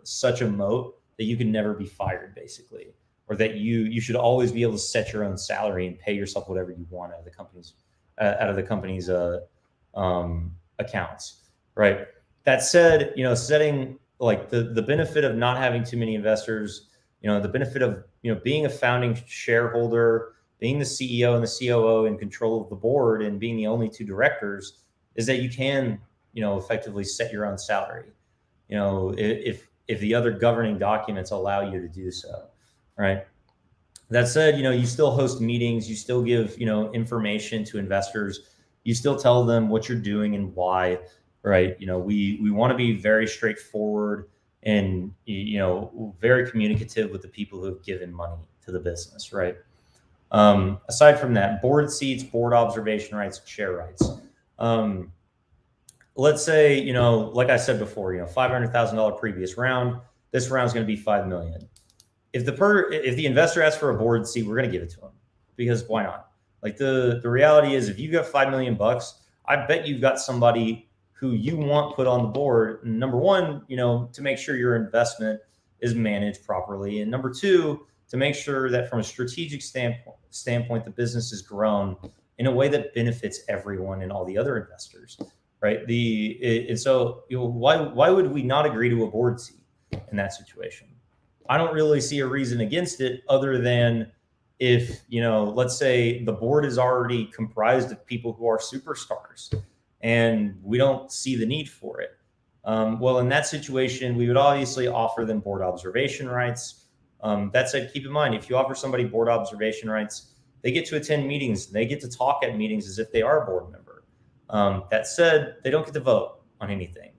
such a moat that you can never be fired, basically, or that you should always be able to set your own salary and pay yourself whatever you want out of the company's accounts, right? That said, setting like the benefit of not having too many investors, the benefit of, being a founding shareholder, being the CEO and the COO in control of the board and being the only two directors is that you can, effectively set your own salary, if the other governing documents allow you to do so, right? That said, you still host meetings, you still give, information to investors, you still tell them what you're doing and why, right? We want to be very straightforward and, very communicative with the people who have given money to the business, right? Aside from that, board seats, board observation rights, share rights. Let's say, like I said before, $500,000 previous round, this round is going to be $5 million. If the investor asks for a board seat, we're going to give it to him because why not? Like the reality is if you got $5 million, I bet you've got somebody who you want put on the board. Number one, to make sure your investment is managed properly. And number two, to make sure that from a strategic standpoint, the business is grown in a way that benefits everyone and all the other investors, right? So why would we not agree to a board seat in that situation? I don't really see a reason against it other than if, let's say the board is already comprised of people who are superstars and we don't see the need for it. Well, in that situation, we would obviously offer them board observation rights. That said, keep in mind, if you offer somebody board observation rights, they get to attend meetings. They get to talk at meetings as if they are a board member. That said, they don't get to vote on anything.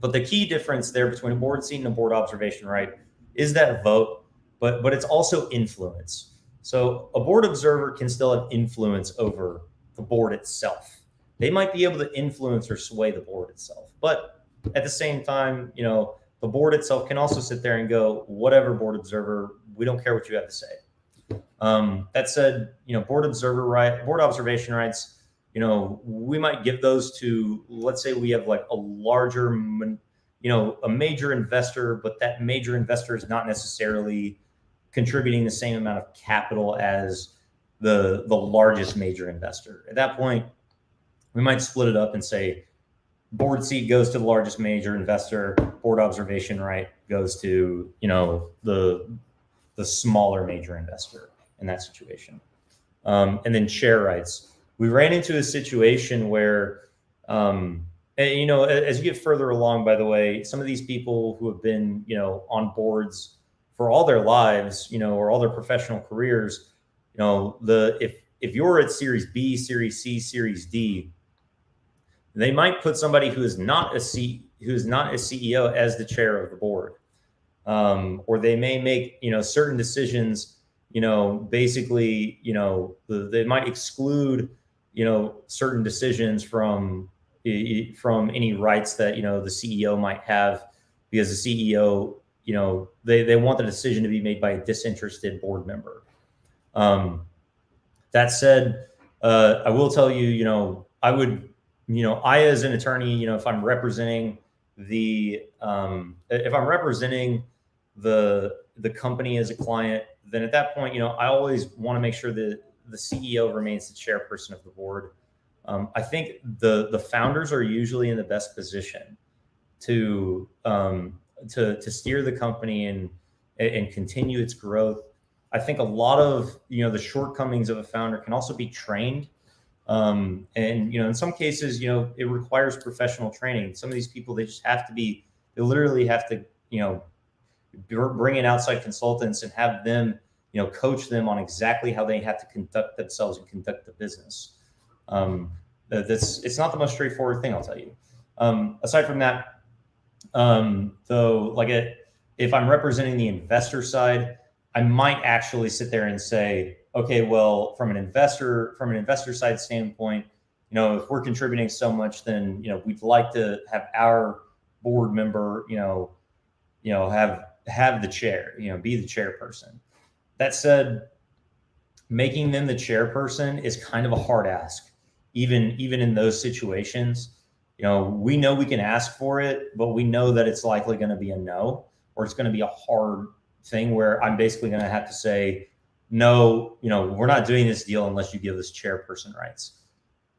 But the key difference there between a board seat and a board observation right is that vote, but it's also influence. So a board observer can still have influence over the board itself. They might be able to influence or sway the board itself. But at the same time, the board itself can also sit there and go, whatever, board observer, we don't care what you have to say. That said, board observation rights, we might give those to, let's say we have like a larger, a major investor, but that major investor is not necessarily contributing the same amount of capital as the largest major investor. At that point, we might split it up and say board seat goes to the largest major investor, board observation right goes to, the smaller major investor in that situation. And then share rights. We ran into a situation where, as you get further along, by the way, some of these people who have been, on boards for all their lives, or all their professional careers, if you're at Series B, Series C, Series D, they might put somebody who is not a CEO as the chair of the board, or they may make certain decisions. Basically, they might exclude certain decisions from any rights that the CEO might have, because the CEO they want the decision to be made by a disinterested board member. That said, I will tell you, I would. I as an attorney, if I'm representing the company as a client, then at that point, I always want to make sure that the CEO remains the chairperson of the board. I think the founders are usually in the best position to steer the company and continue its growth. I think a lot of the shortcomings of a founder can also be trained. And in some cases, it requires professional training. Some of these people, they literally have to, bring in outside consultants and have them, coach them on exactly how they have to conduct themselves and conduct the business. It's not the most straightforward thing, I'll tell you. Aside from that, though, if I'm representing the investor side, I might actually sit there and say, okay, well, from an investor side standpoint, if we're contributing so much, then we'd like to have our board member, have the chair, be the chairperson. That said, making them the chairperson is kind of a hard ask, even in those situations. We know we can ask for it, but we know that it's likely going to be a no, or it's going to be a hard thing where I'm basically going to have to say, no, we're not doing this deal unless you give us chairperson rights,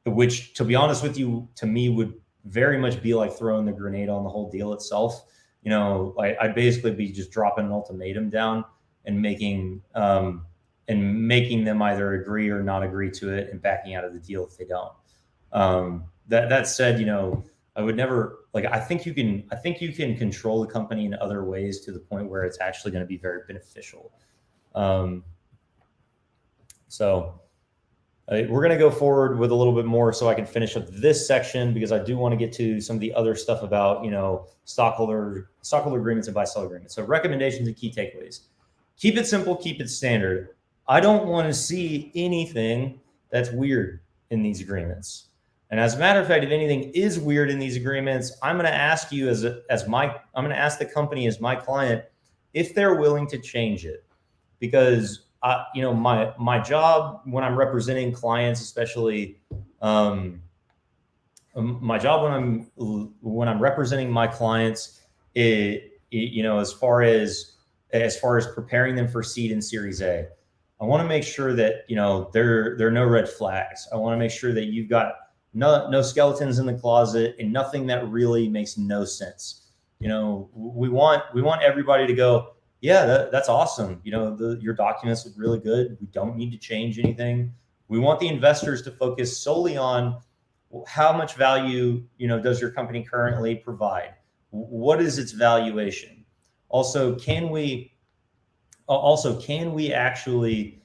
which, to be honest with you, to me would very much be like throwing the grenade on the whole deal itself. I'd basically be just dropping an ultimatum down and making them either agree or not agree to it and backing out of the deal if they don't. That said, I would never I think you can control the company in other ways to the point where it's actually going to be very beneficial. So we're going to go forward with a little bit more so I can finish up this section, because I do want to get to some of the other stuff about, stockholder agreements and buy-sell agreements. So recommendations and key takeaways. Keep it simple, keep it standard. I don't want to see anything that's weird in these agreements. And as a matter of fact, if anything is weird in these agreements, I'm going to ask you I'm going to ask the company as my client if they're willing to change it, because my job when I'm representing clients, especially my job when I'm representing my clients, as far as preparing them for seed and Series A, I want to make sure that there are no red flags. I want to make sure that you've got no skeletons in the closet and nothing that really makes no sense. We want everybody to go, yeah, that's awesome. Your documents look really good. We don't need to change anything. We want the investors to focus solely on how much value, does your company currently provide? What is its valuation? Also, can we actually,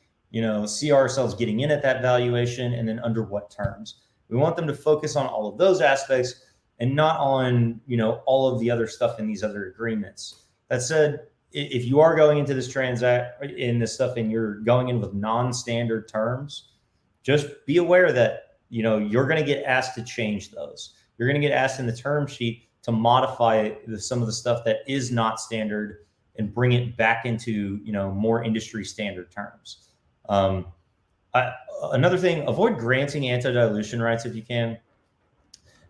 see ourselves getting in at that valuation, and then under what terms? We want them to focus on all of those aspects and not on, all of the other stuff in these other agreements. That said, if you are going into this stuff and you're going in with non-standard terms, just be aware that, you're going to get asked to change those. You're going to get asked in the term sheet to modify some of the stuff that is not standard and bring it back into, more industry standard terms. Another thing, avoid granting anti-dilution rights if you can.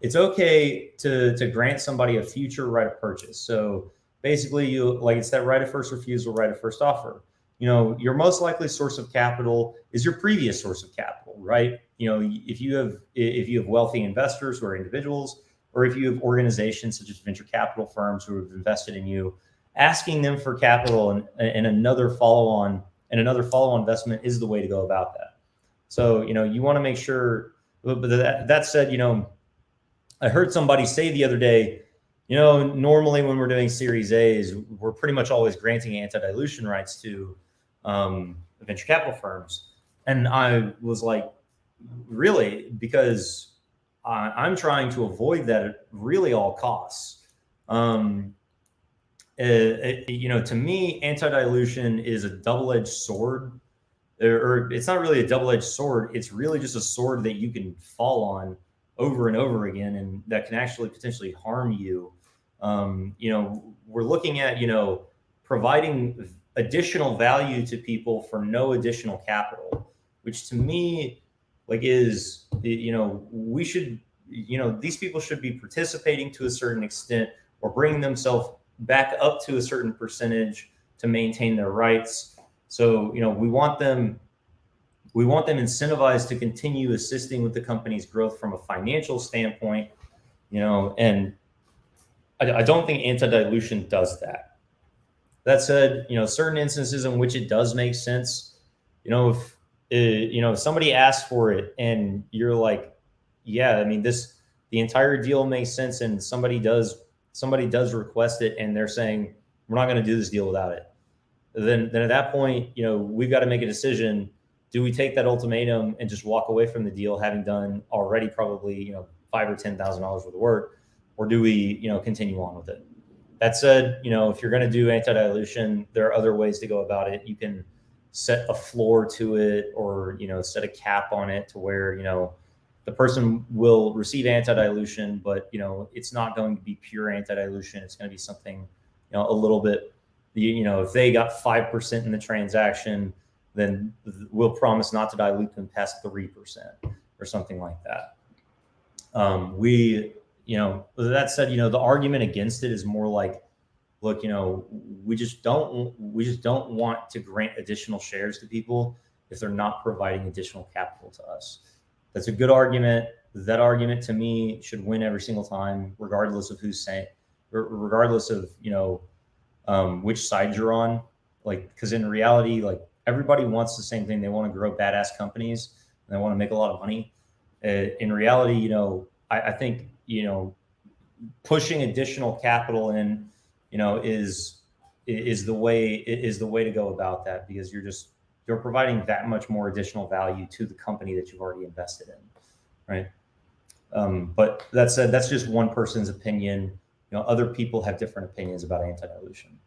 It's okay to grant somebody a future right of purchase. So basically, it's that right of first refusal, right of first offer. Your most likely source of capital is your previous source of capital, right? If you have wealthy investors who are individuals, or if you have organizations such as venture capital firms who have invested in you, asking them for capital and another follow-on investment is the way to go about that. So, you want to make sure, but that said, I heard somebody say the other day, normally when we're doing Series A's, we're pretty much always granting anti-dilution rights to venture capital firms. And I was like, really? Because I'm trying to avoid that at really all costs. To me, anti-dilution is a double-edged sword, or it's not really a double-edged sword. It's really just a sword that you can fall on over and over again, and that can actually potentially harm you. We're looking at, providing additional value to people for no additional capital, which to me, is, we should, these people should be participating to a certain extent or bringing themselves back up to a certain percentage to maintain their rights. So, we want them incentivized to continue assisting with the company's growth from a financial standpoint, and I don't think anti-dilution does that. That said, certain instances in which it does make sense, if somebody asks for it and you're like, yeah, the entire deal makes sense, and somebody does request it and they're saying, we're not going to do this deal without it. Then at that point, we've got to make a decision. Do we take that ultimatum and just walk away from the deal, having done already probably, $5,000 or $10,000 worth of work, or do we, continue on with it? That said, if you're going to do anti-dilution, there are other ways to go about it. You can set a floor to it, or, set a cap on it to where, the person will receive anti-dilution, but, it's not going to be pure anti-dilution. It's going to be something, a little bit, if they got 5% in the transaction, then we'll promise not to dilute them past 3% or something like that. That said, the argument against it is more like, look, we just don't want to grant additional shares to people if they're not providing additional capital to us. That's a good argument. That argument to me should win every single time, regardless of who's saying, regardless of, which side you're on, like, because in reality, like, everybody wants the same thing. They want to grow badass companies and they want to make a lot of money. In reality, I think, pushing additional capital in, is the way to go about that, because you're providing that much more additional value to the company that you've already invested in, right? But that said, that's just one person's opinion. Other people have different opinions about anti-dilution.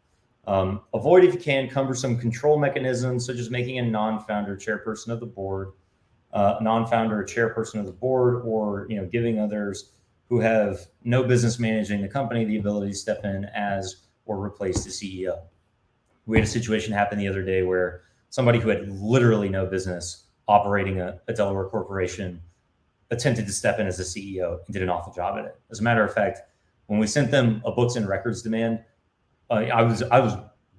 Avoid, if you can, cumbersome control mechanisms, such as making a non-founder chairperson of the board, non-founder chairperson of the board, or giving others who have no business managing the company the ability to step in as or replace the CEO. We had a situation happen the other day where somebody who had literally no business operating a Delaware corporation attempted to step in as the CEO and did an awful job at it. As a matter of fact, when we sent them a books and records demand, I was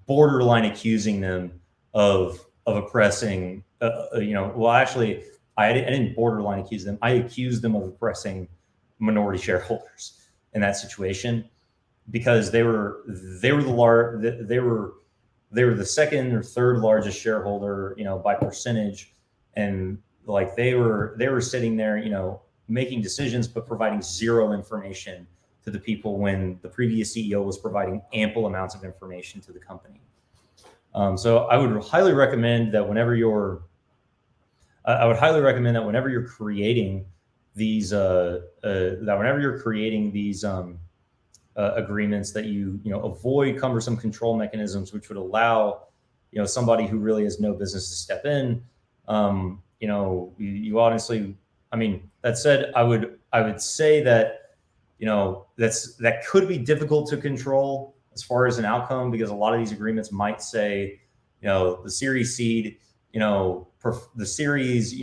borderline accusing them of oppressing. Well, actually, I didn't borderline accuse them. I accused them of oppressing minority shareholders in that situation, because they were the second or third largest shareholder, by percentage, and like they were sitting there, making decisions but providing zero information to the people, when the previous CEO was providing ample amounts of information to the company. So I would highly recommend that whenever you're creating these agreements, that you avoid cumbersome control mechanisms, which would allow somebody who really has no business to step in. You honestly, that said, I would say that that could be difficult to control as far as an outcome, because a lot of these agreements might say, the Series Seed, the Series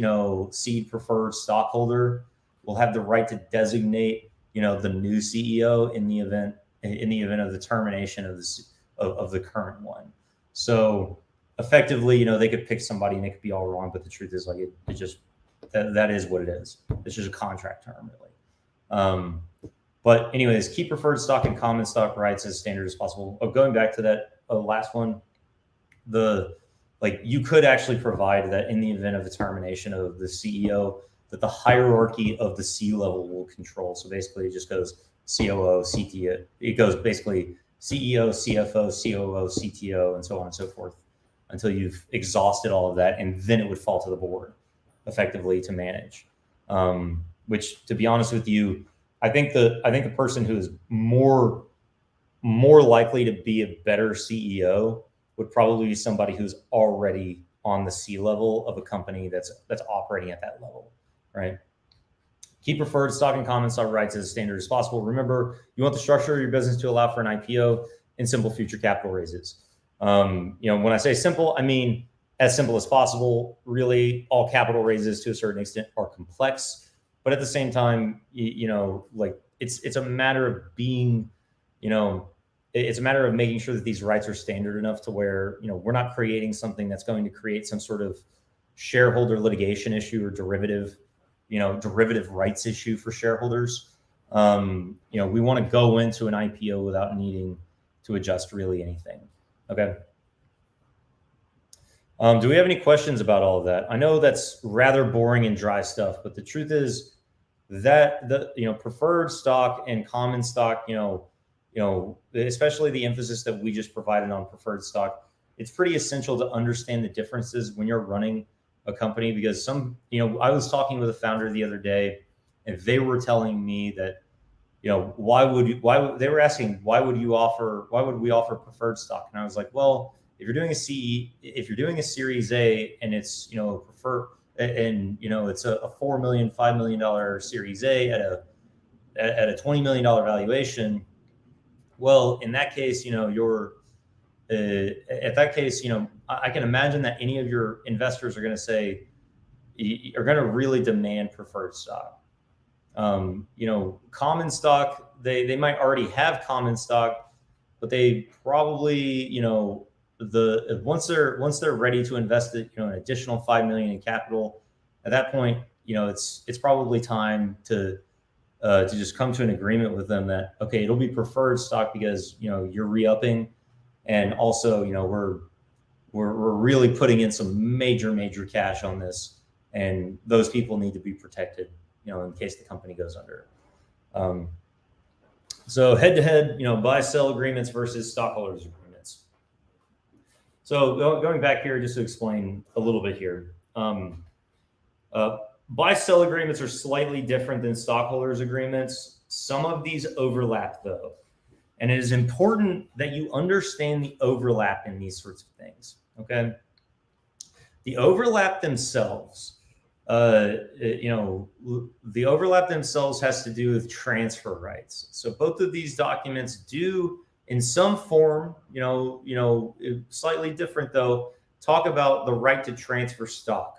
Seed preferred stockholder will have the right to designate the new CEO in the event of the termination of the current one. So effectively, they could pick somebody and it could be all wrong, but the truth is, like, it just that is what it is. It's just a contract term, really. But anyways, keep preferred stock and common stock rights as standard as possible. Going back to that last one, you could actually provide that in the event of the termination of the CEO, that the hierarchy of the C level will control. So basically, it just goes COO, CTO. It goes basically CEO, CFO, COO, CTO, and so on and so forth, until you've exhausted all of that, and then it would fall to the board effectively to manage. Which, to be honest with you, I think the person who is more likely to be a better CEO would probably be somebody who's already on the C level of a company that's operating at that level, right? Keep preferred stock and common stock rights as standard as possible. Remember, you want the structure of your business to allow for an IPO and simple future capital raises. When I say simple, I mean as simple as possible. Really, all capital raises to a certain extent are complex, but at the same time, it's a matter of being, it's a matter of making sure that these rights are standard enough to where, we're not creating something that's going to create some sort of shareholder litigation issue or derivative rights issue for shareholders. We want to go into an IPO without needing to adjust really anything. Okay. Do we have any questions about all of that? I know that's rather boring and dry stuff, but the truth is that the preferred stock and common stock, especially the emphasis that we just provided on preferred stock, it's pretty essential to understand the differences when you're running a company, because I was talking with a founder the other day, and they were telling me that, why would we offer preferred stock? And I was like, well, if you're doing a Series A and it's, preferred, and, it's a $4 million, $5 million Series A at a $20 million valuation. Well, in that case, I can imagine that any of your investors are going to really demand preferred stock. Common stock, they might already have common stock, but they probably, once they're ready to invest an additional $5 million in capital, at that point, it's probably time to to just come to an agreement with them that, okay, it'll be preferred stock because, you're re-upping, and also, we're really putting in some major cash on this, and those people need to be protected, in case the company goes under. So head-to-head, buy-sell agreements versus stockholders agreements. So going back here just to explain a little bit here. Buy-sell agreements are slightly different than stockholders agreements. Some of these overlap though. And it is important that you understand the overlap in these sorts of things, okay? The overlap themselves, the overlap themselves has to do with transfer rights. So both of these documents do, in some form, slightly different though, talk about the right to transfer stock,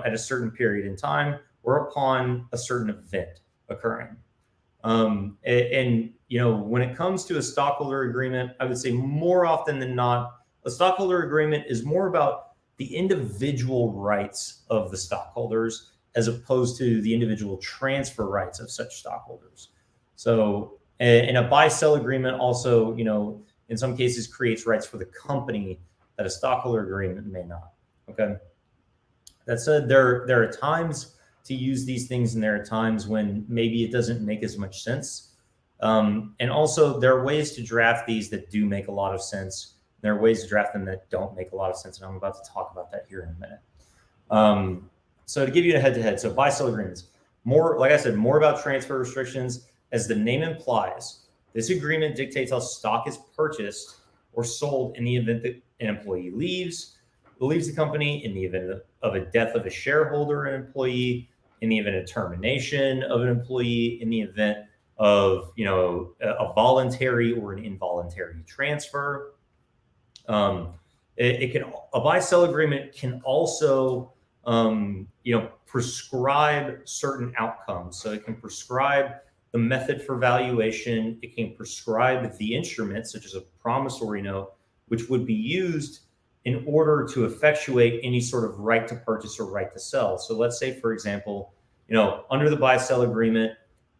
at a certain period in time or upon a certain event occurring. When it comes to a stockholder agreement, I would say more often than not, a stockholder agreement is more about the individual rights of the stockholders as opposed to the individual transfer rights of such stockholders. So, and a buy-sell agreement also, in some cases creates rights for the company that a stockholder agreement may not, okay? That said, there are times to use these things, and there are times when maybe it doesn't make as much sense. And also, there are ways to draft these that do make a lot of sense. There are ways to draft them that don't make a lot of sense, and I'm about to talk about that here in a minute. So to give you a head-to-head, so buy-sell agreements, like I said, more about transfer restrictions. As the name implies, this agreement dictates how stock is purchased or sold in the event that an employee leaves the company, in the event of a death of a shareholder, an employee, in the event of termination of an employee, in the event of a voluntary or an involuntary transfer. A buy-sell agreement can also prescribe certain outcomes. So it can prescribe the method for valuation. It can prescribe the instrument, such as a promissory note, which would be used in order to effectuate any sort of right to purchase or right to sell. So let's say, for example, under the buy-sell agreement,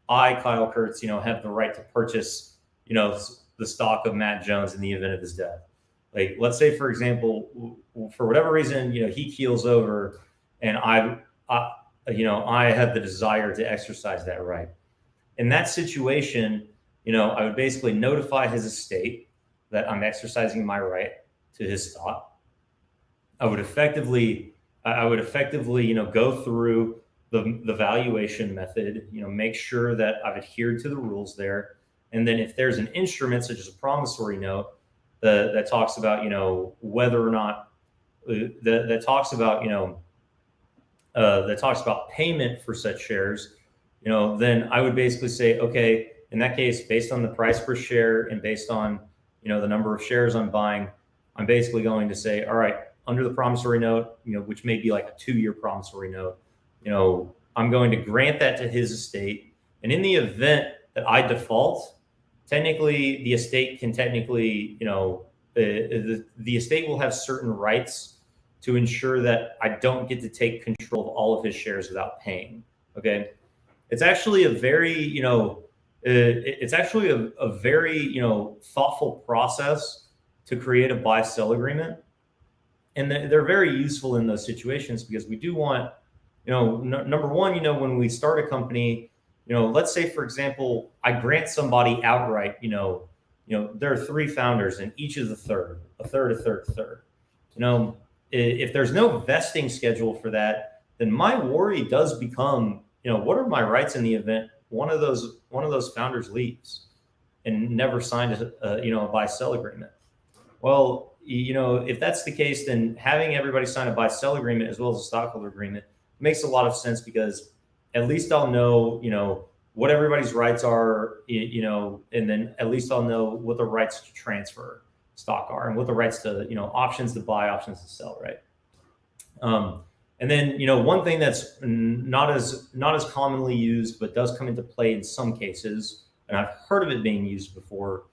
I, Kyle Kurtz, have the right to purchase, the stock of Matt Jones in the event of his death. Like, let's say, for example, for whatever reason, he keels over, and I have the desire to exercise that right. In that situation, I would basically notify his estate that I'm exercising my right to his stock. I would effectively, go through the valuation method, make sure that I've adhered to the rules there. And then if there's an instrument such as a promissory note that talks about, whether or not that talks about payment for such shares, then I would basically say, okay, in that case, based on the price per share and based on, the number of shares I'm buying, I'm basically going to say, all right, under the promissory note, which may be like a 2-year promissory note, I'm going to grant that to his estate. And in the event that I default, technically the estate can the estate will have certain rights to ensure that I don't get to take control of all of his shares without paying. Okay. It's actually a very, thoughtful process to create a buy-sell agreement. And they're very useful in those situations because we do want, number one, when we start a company, let's say, for example, I grant somebody outright, there are 3 founders and each is a third. If there's no vesting schedule for that, then my worry does become, what are my rights in the event one of those founders leaves and never signed a buy-sell agreement? Well, if that's the case, then having everybody sign a buy-sell agreement as well as a stockholder agreement makes a lot of sense because at least I'll know, what everybody's rights are, and then at least I'll know what the rights to transfer stock are and what the rights to, options to buy, options to sell, right? And then, one thing that's not as commonly used, but does come into play in some cases, and I've heard of it being used before,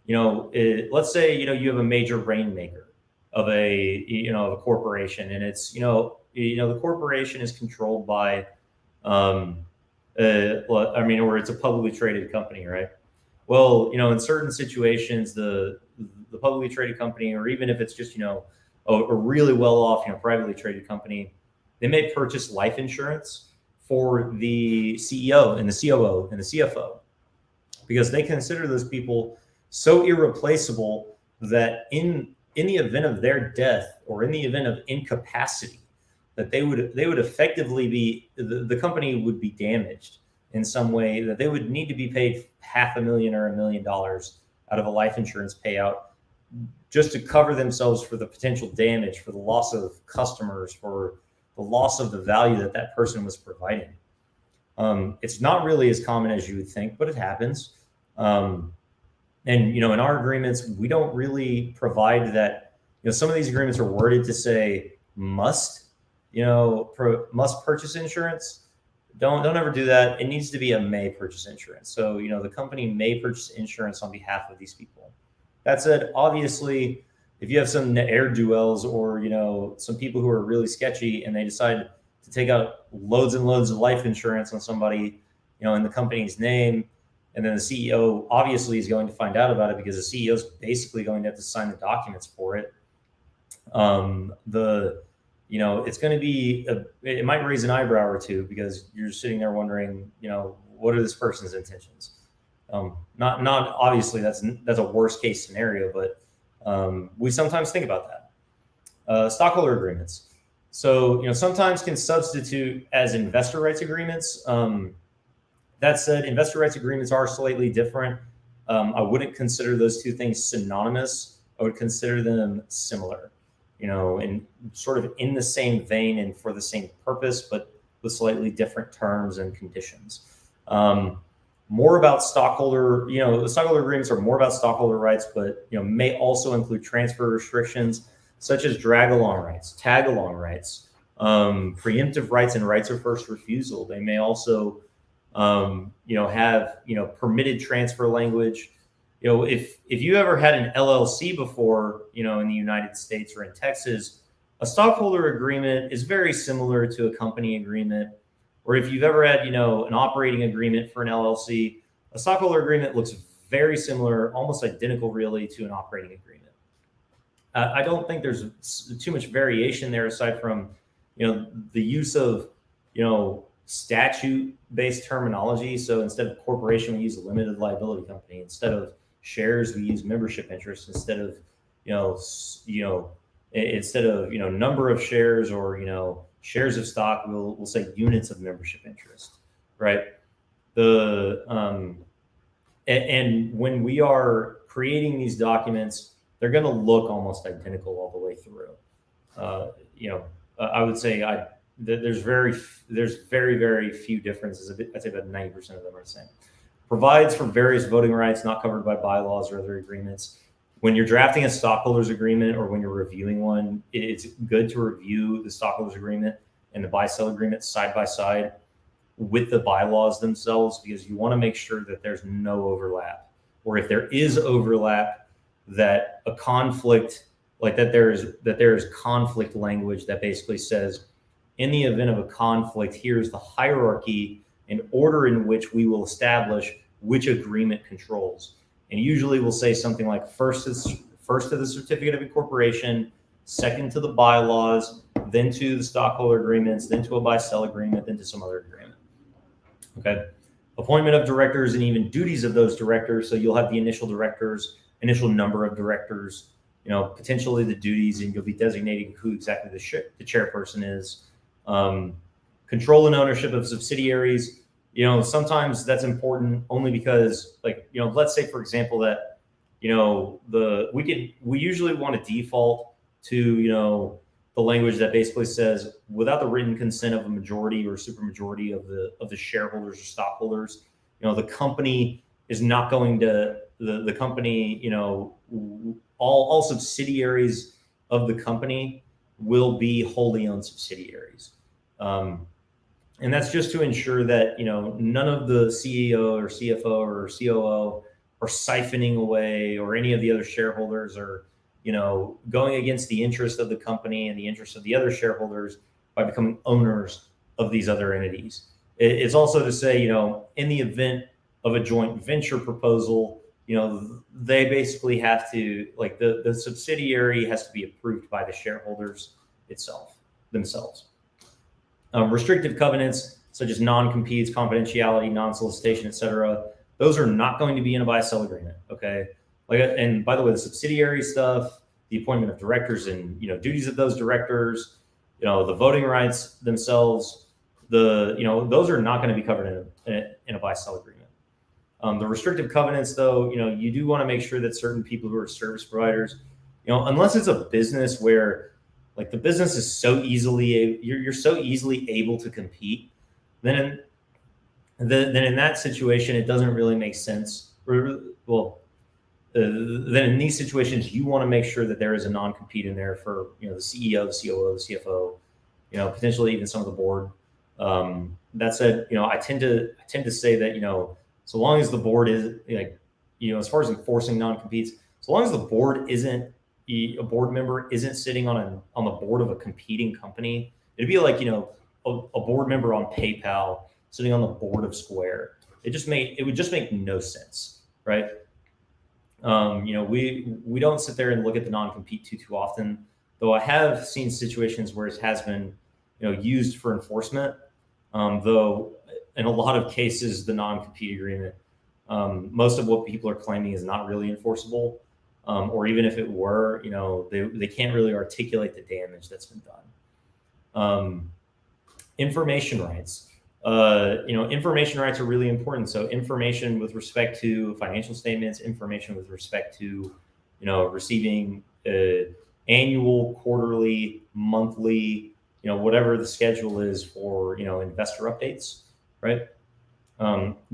let's say, you have a major rainmaker of a corporation, and it's, the corporation is controlled by, or it's a publicly traded company, right? Well, in certain situations, the publicly traded company, or even if it's just, a really well-off, privately traded company, they may purchase life insurance for the CEO and the COO and the CFO, because they consider those people so irreplaceable that in the event of their death or in the event of incapacity, that they would effectively be, the company would be damaged in some way, that they would need to be paid $500,000 or $1 million out of a life insurance payout just to cover themselves for the potential damage, for the loss of customers, for the loss of the value that person was providing. It's not really as common as you would think, but it happens. And, in our agreements, we don't really provide that. Some of these agreements are worded to say must purchase insurance. Don't ever do that. It needs to be a may purchase insurance. So, the company may purchase insurance on behalf of these people. That said, obviously, if you have some ne'er-do-wells or, some people who are really sketchy and they decide to take out loads and loads of life insurance on somebody, in the company's name, and then the CEO obviously is going to find out about it because the CEO is basically going to have to sign the documents for it. It's going to be, it might raise an eyebrow or two because you're sitting there wondering, what are this person's intentions? Not obviously that's a worst case scenario, but we sometimes think about that. Stockholder agreements. So, sometimes can substitute as investor rights agreements. That said, investor rights agreements are slightly different. I wouldn't consider those two things synonymous. I would consider them similar, and sort of in the same vein and for the same purpose, but with slightly different terms and conditions. More about stockholder, the stockholder agreements are more about stockholder rights, but, may also include transfer restrictions such as drag-along rights, tag-along rights, preemptive rights and rights of first refusal. They may also have, permitted transfer language. If you ever had an LLC before, in the United States or in Texas, a stockholder agreement is very similar to a company agreement. Or if you've ever had, an operating agreement for an LLC, a stockholder agreement looks very similar, almost identical really to an operating agreement. I don't think there's too much variation there aside from, the use of, statute-based terminology. So instead of corporation, we use a limited liability company. Instead of shares, we use membership interest. Instead of, number of shares or, shares of stock, we'll say units of membership interest, right? And when we are creating these documents, they're going to look almost identical all the way through. I would say there's very, very few differences. I'd say about 90% of them are the same. Provides for various voting rights not covered by bylaws or other agreements. When you're drafting a stockholders agreement or when you're reviewing one, it's good to review the stockholders agreement and the buy-sell agreement side by side with the bylaws themselves, because you want to make sure that there's no overlap, or if there is overlap, that a conflict, like that there is conflict language that basically says, in the event of a conflict, here's the hierarchy and order in which we will establish which agreement controls. And usually we'll say something like first to the certificate of incorporation, second to the bylaws, then to the stockholder agreements, then to a buy-sell agreement, then to some other agreement. Okay. Appointment of directors and even duties of those directors. So you'll have the initial directors, initial number of directors, potentially the duties, and you'll be designating who exactly the chairperson is. Control and ownership of subsidiaries. Sometimes that's important only because, let's say, for example, that, we usually want to default to, the language that basically says, without the written consent of a majority or supermajority of the shareholders or stockholders, the company is not going to, the company, all subsidiaries of the company will be wholly owned subsidiaries. And that's just to ensure that, none of the CEO or CFO or COO are siphoning away, or any of the other shareholders are, going against the interest of the company and the interest of the other shareholders by becoming owners of these other entities. It's also to say, in the event of a joint venture proposal, they basically have to, like, the subsidiary has to be approved by the shareholders themselves. Restrictive covenants such as non-competes, confidentiality, non-solicitation, etc., those are not going to be in a buy-sell agreement. Okay, and by the way, the subsidiary stuff, the appointment of directors and duties of those directors, the voting rights themselves, those are not going to be covered in a buy-sell agreement. The restrictive covenants, though, you do want to make sure that certain people who are service providers, unless it's a business where, like, the business is so easily, you're so easily able to compete, then in that situation, it doesn't really make sense. Well, then in these situations, you want to make sure that there is a non-compete in there for the CEO, the COO, the CFO, potentially even some of the board. That said, I tend to say that so long as the board is as far as enforcing non-competes, so long as the board a board member isn't sitting on the board of a competing company, it'd be like a board member on PayPal sitting on the board of Square. It would just make no sense, right? We don't sit there and look at the non-compete too often, though I have seen situations where it has been used for enforcement. Though in a lot of cases, the non-compete agreement, most of what people are claiming is not really enforceable, or even if it were, they can't really articulate the damage that's been done. Information rights. Information rights are really important. So information with respect to financial statements, information with respect to, receiving annual, quarterly, monthly, whatever the schedule is for, investor updates, right?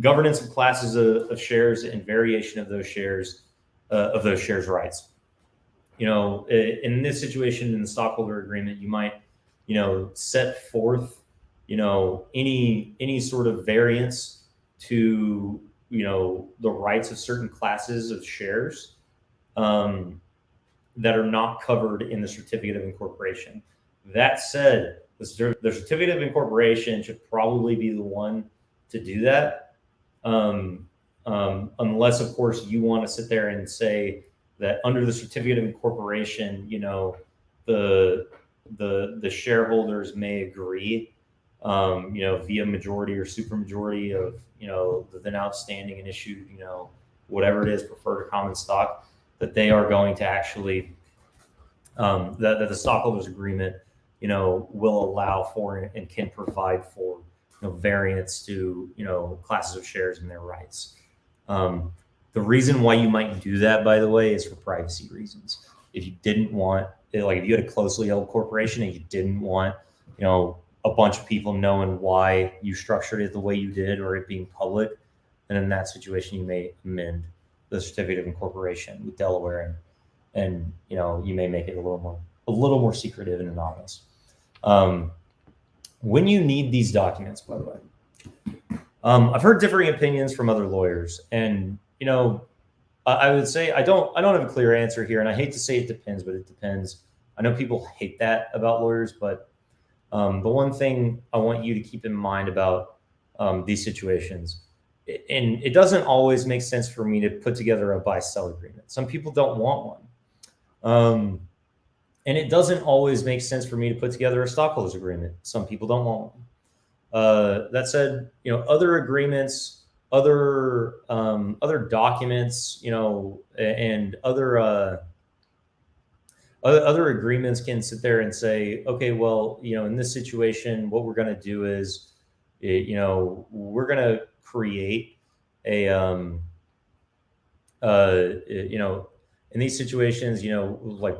Governance of classes of shares and variation of those shares rights. In this situation, in the stockholder agreement, you might, set forth, any sort of variance to, the rights of certain classes of shares that are not covered in the certificate of incorporation. That said, the certificate of incorporation should probably be the one to do that, unless, of course, you want to sit there and say that under the certificate of incorporation, the shareholders may agree, via majority or supermajority of, the then outstanding and issued, whatever it is, preferred or common stock, that they are going to actually, that the stockholders agreement, will allow for and can provide for, variance to, classes of shares and their rights. The reason why you might do that, by the way, is for privacy reasons. If you didn't want, if you had a closely held corporation and you didn't want, a bunch of people knowing why you structured it the way you did, or it being public, then in that situation, you may amend the certificate of incorporation with Delaware, and you may make it a little more secretive and anonymous. When you need these documents, by the way, I've heard differing opinions from other lawyers, and I would say I don't have a clear answer here, and I hate to say it depends, but it depends. I know people hate that about lawyers, but the one thing I want you to keep in mind about these situations, and it doesn't always make sense for me to put together a buy-sell agreement. Some people don't want one. And it doesn't always make sense for me to put together a stockholders agreement. Some people don't want one. That said, other agreements, other documents, and other agreements can sit there and say, okay, well, in this situation, what we're going to do is, we're going to create a, in these situations, like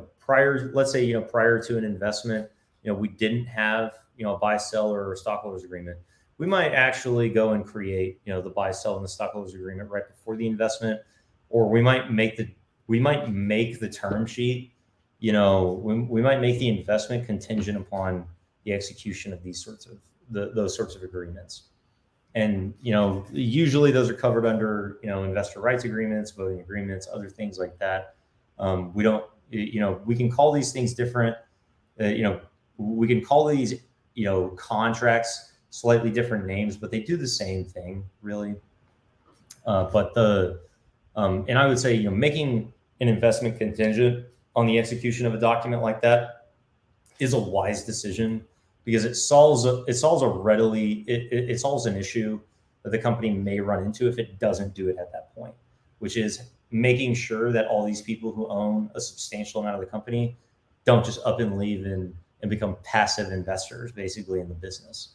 let's say, prior to an investment, we didn't have, a buy, sell, or a stockholders agreement. We might actually go and create, the buy, sell, and the stockholders agreement right before the investment, or we might make the term sheet. We might make the investment contingent upon the execution of those sorts of agreements. And, usually those are covered under, investor rights agreements, voting agreements, other things like that. We don't, we can call these things different. We can call these, contracts slightly different names, but they do the same thing, really. And I would say, making an investment contingent on the execution of a document like that is a wise decision, because it solves an issue that the company may run into if it doesn't do it at that point, which is making sure that all these people who own a substantial amount of the company don't just up and leave and become passive investors basically in the business.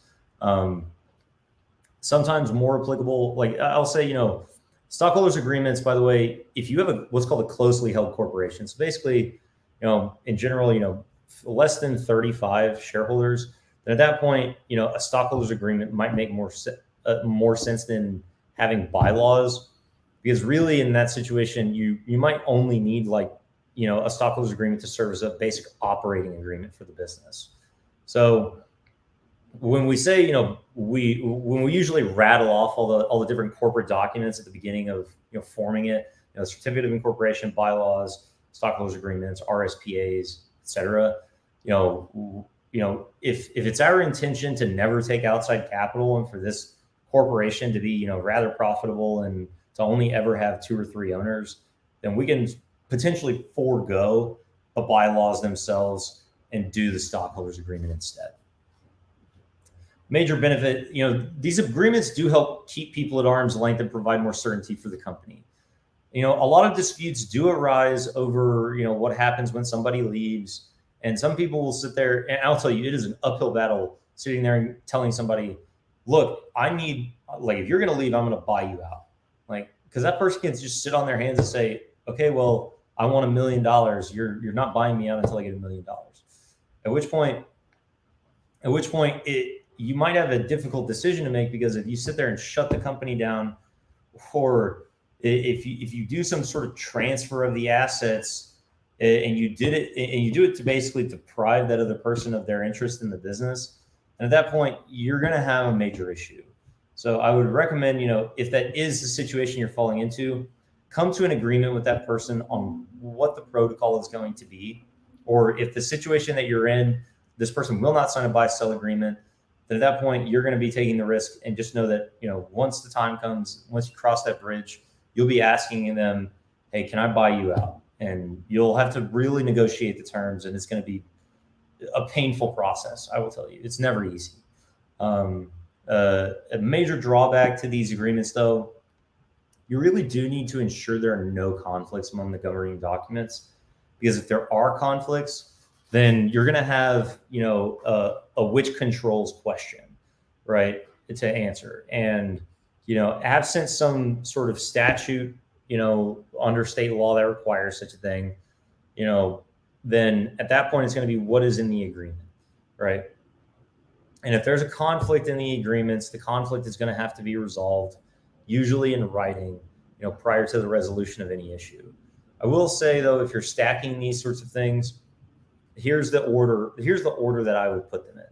Sometimes more applicable, like I'll say, stockholders agreements, by the way, if you have what's called a closely held corporation, so basically, in general, less than 35 shareholders, then at that point, a stockholders agreement might make more sense than having bylaws, because really in that situation, you might only need a stockholders agreement to serve as a basic operating agreement for the business. So when we say, when we usually rattle off all the different corporate documents at the beginning of forming it, certificate of incorporation, bylaws, stockholders agreements, RSPAs, et cetera, if it's our intention to never take outside capital and for this corporation to be, rather profitable and to only ever have 2 or 3 owners, then we can potentially forego the bylaws themselves and do the stockholders agreement instead. Major benefit, these agreements do help keep people at arm's length and provide more certainty for the company. A lot of disputes do arise over, what happens when somebody leaves. And some people will sit there, and I'll tell you, it is an uphill battle sitting there and telling somebody, look, if you're going to leave, I'm going to buy you out. Because that person can just sit on their hands and say, okay, well, I want $1 million. You're not buying me out until I get $1 million. At which point you might have a difficult decision to make, because if you sit there and shut the company down, or if you do some sort of transfer of the assets, and you do it to basically deprive that other person of their interest in the business, and at that point you're going to have a major issue. So I would recommend, if that is the situation you're falling into, come to an agreement with that person on what the protocol is going to be. Or if the situation that you're in, this person will not sign a buy-sell agreement, then at that point you're going to be taking the risk. And just know that, once the time comes, once you cross that bridge, you'll be asking them, hey, can I buy you out? And you'll have to really negotiate the terms, and it's going to be a painful process. I will tell you, it's never easy. A major drawback to these agreements, though, you really do need to ensure there are no conflicts among the governing documents, because if there are conflicts, then you're going to have, a which controls question, right, to answer. And, absent some sort of statute, under state law that requires such a thing, then at that point it's going to be what is in the agreement, right? And if there's a conflict in the agreements, the conflict is going to have to be resolved, usually in writing, prior to the resolution of any issue. I will say, though, if you're stacking these sorts of things, here's the order that I would put them in.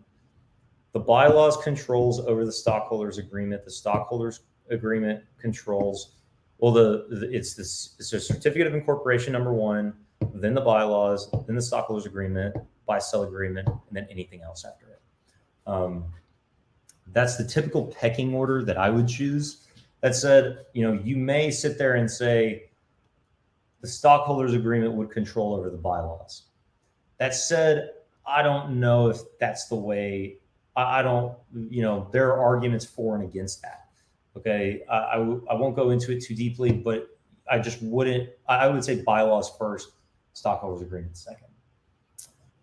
The bylaws controls over the stockholders agreement. The stockholders agreement controls, it's a certificate of incorporation, number 1, then the bylaws, then the stockholders agreement, buy-sell agreement, and then anything else after it. That's the typical pecking order that I would choose. That said, you may sit there and say the stockholders agreement would control over the bylaws. That said, I don't know if that's the way. I don't, there are arguments for and against that. Okay, I won't go into it too deeply, but I would say bylaws first, stockholders agreement second.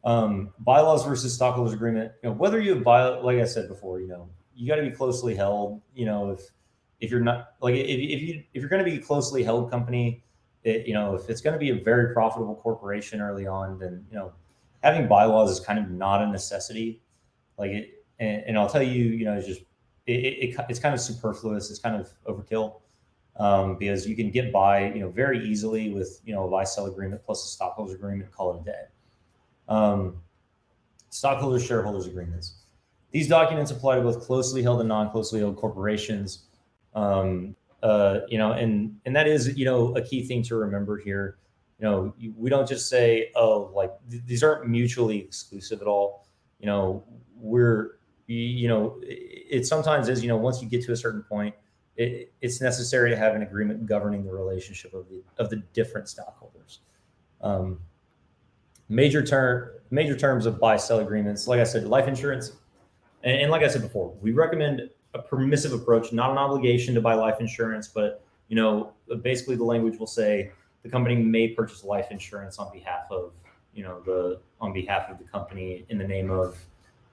Bylaws versus stockholders agreement, whether you have like I said before, you got to be closely held. If you're not, if you're going to be a closely held company, if it's going to be a very profitable corporation early on, then having bylaws is kind of not a necessity. And I'll tell you, it's kind of superfluous. It's kind of overkill, because you can get by, very easily with, a buy-sell agreement plus a stockholders agreement, call it a day. Stockholders, shareholders agreements. These documents apply to both closely held and non-closely held corporations. And that is, a key thing to remember here. We don't just say, these aren't mutually exclusive at all. it sometimes is, once you get to a certain point, it's necessary to have an agreement governing the relationship of the different stockholders. Major terms of buy-sell agreements, like I said, life insurance, and like I said before, we recommend a permissive approach, not an obligation to buy life insurance, but basically the language will say the company may purchase life insurance on behalf of the company in the name of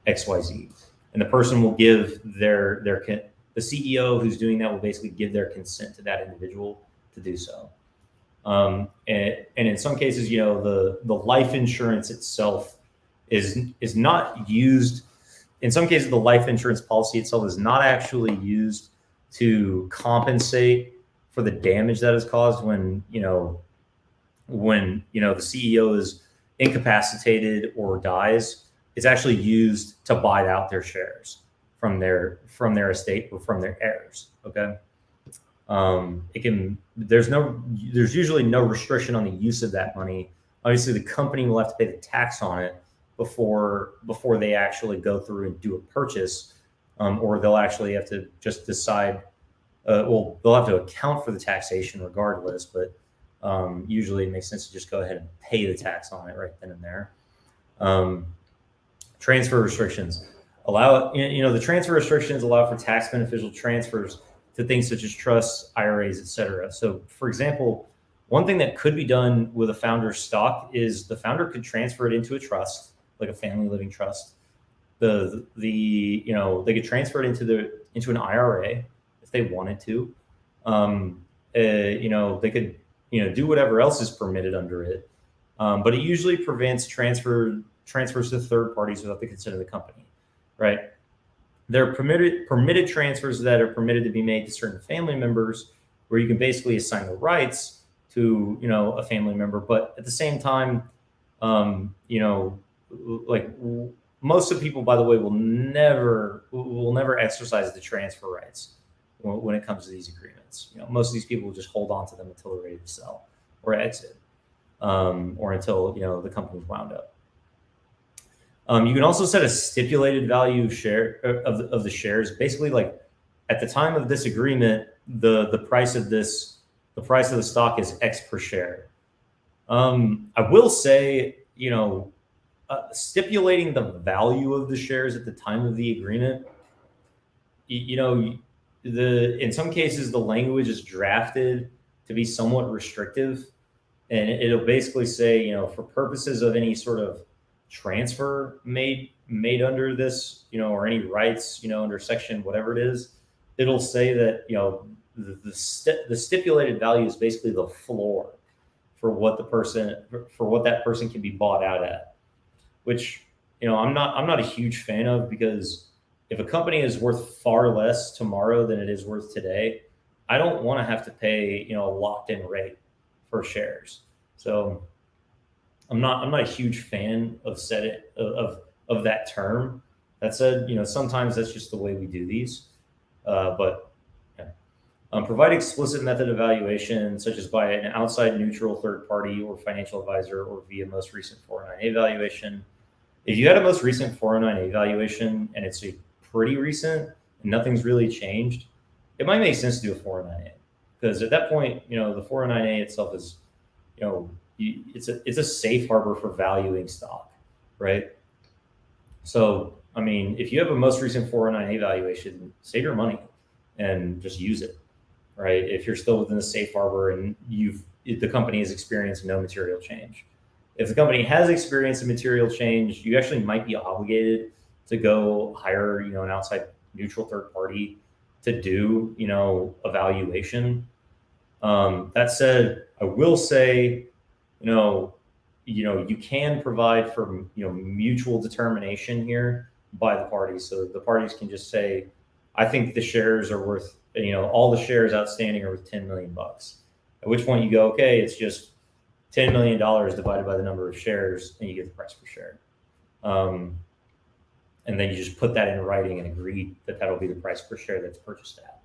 XYZ, and the person will give the CEO who's doing that will basically give their consent to that individual to do so. And in some cases, the life insurance itself is not used. In some cases, the life insurance policy itself is not actually used to compensate for the damage that is caused when the CEO is incapacitated or dies. It's actually used to buy out their shares from their estate or from their heirs. Okay. There's usually no restriction on the use of that money. Obviously, the company will have to pay the tax on it before they actually go through and do a purchase, or they'll actually have to just decide. They'll have to account for the taxation regardless, but usually it makes sense to just go ahead and pay the tax on it right then and there. Transfer restrictions the transfer restrictions allow for tax beneficial transfers to things such as trusts, IRAs, etc. So, for example, one thing that could be done with a founder's stock is the founder could transfer it into a trust, like a family living trust. They could transfer it into an IRA if they wanted to. They could do whatever else is permitted under it, but it usually prevents transfers to third parties without the consent of the company, right? There are permitted transfers that are permitted to be made to certain family members, where you can basically assign the rights to a family member, but at the same time, like most of the people, by the way, will never exercise the transfer rights when it comes to these agreements. Most of these people will just hold on to them until they're ready to sell or exit, or until the company's wound up. You can also set a stipulated value of the shares. Basically, like at the time of this agreement, the price of the stock is X per share. I will say, stipulating the value of the shares at the time of the agreement, in some cases the language is drafted to be somewhat restrictive, and it'll basically say, for purposes of any sort of transfer made under this, or any rights, under section whatever it is, it'll say that the stipulated value is basically the floor for what that person can be bought out at, which I'm not a huge fan of, because if a company is worth far less tomorrow than it is worth today, I don't want to have to pay a locked in rate for shares. So I'm not a huge fan of that term. That said, sometimes that's just the way we do these. But yeah. Provide explicit method evaluation, such as by an outside neutral third party or financial advisor, or via most recent 409A valuation. If you had a most recent 409A valuation and it's a pretty recent and nothing's really changed, it might make sense to do a 409A, because at that point, the 409A itself is, it's a safe harbor for valuing stock, right? So, I mean, if you have a most recent 409A valuation, save your money and just use it, right? If you're still within the safe harbor and the company has experienced no material change. If the company has experienced a material change, you actually might be obligated to go hire, an outside neutral third party to do, a valuation. That said, I will say, you can provide for, mutual determination here by the parties. So the parties can just say, I think the shares are worth, all the shares outstanding are worth $10 million. At which point you go, okay, it's just $10 million divided by the number of shares, and you get the price per share. And then you just put that in writing and agree that that'll be the price per share that's purchased at.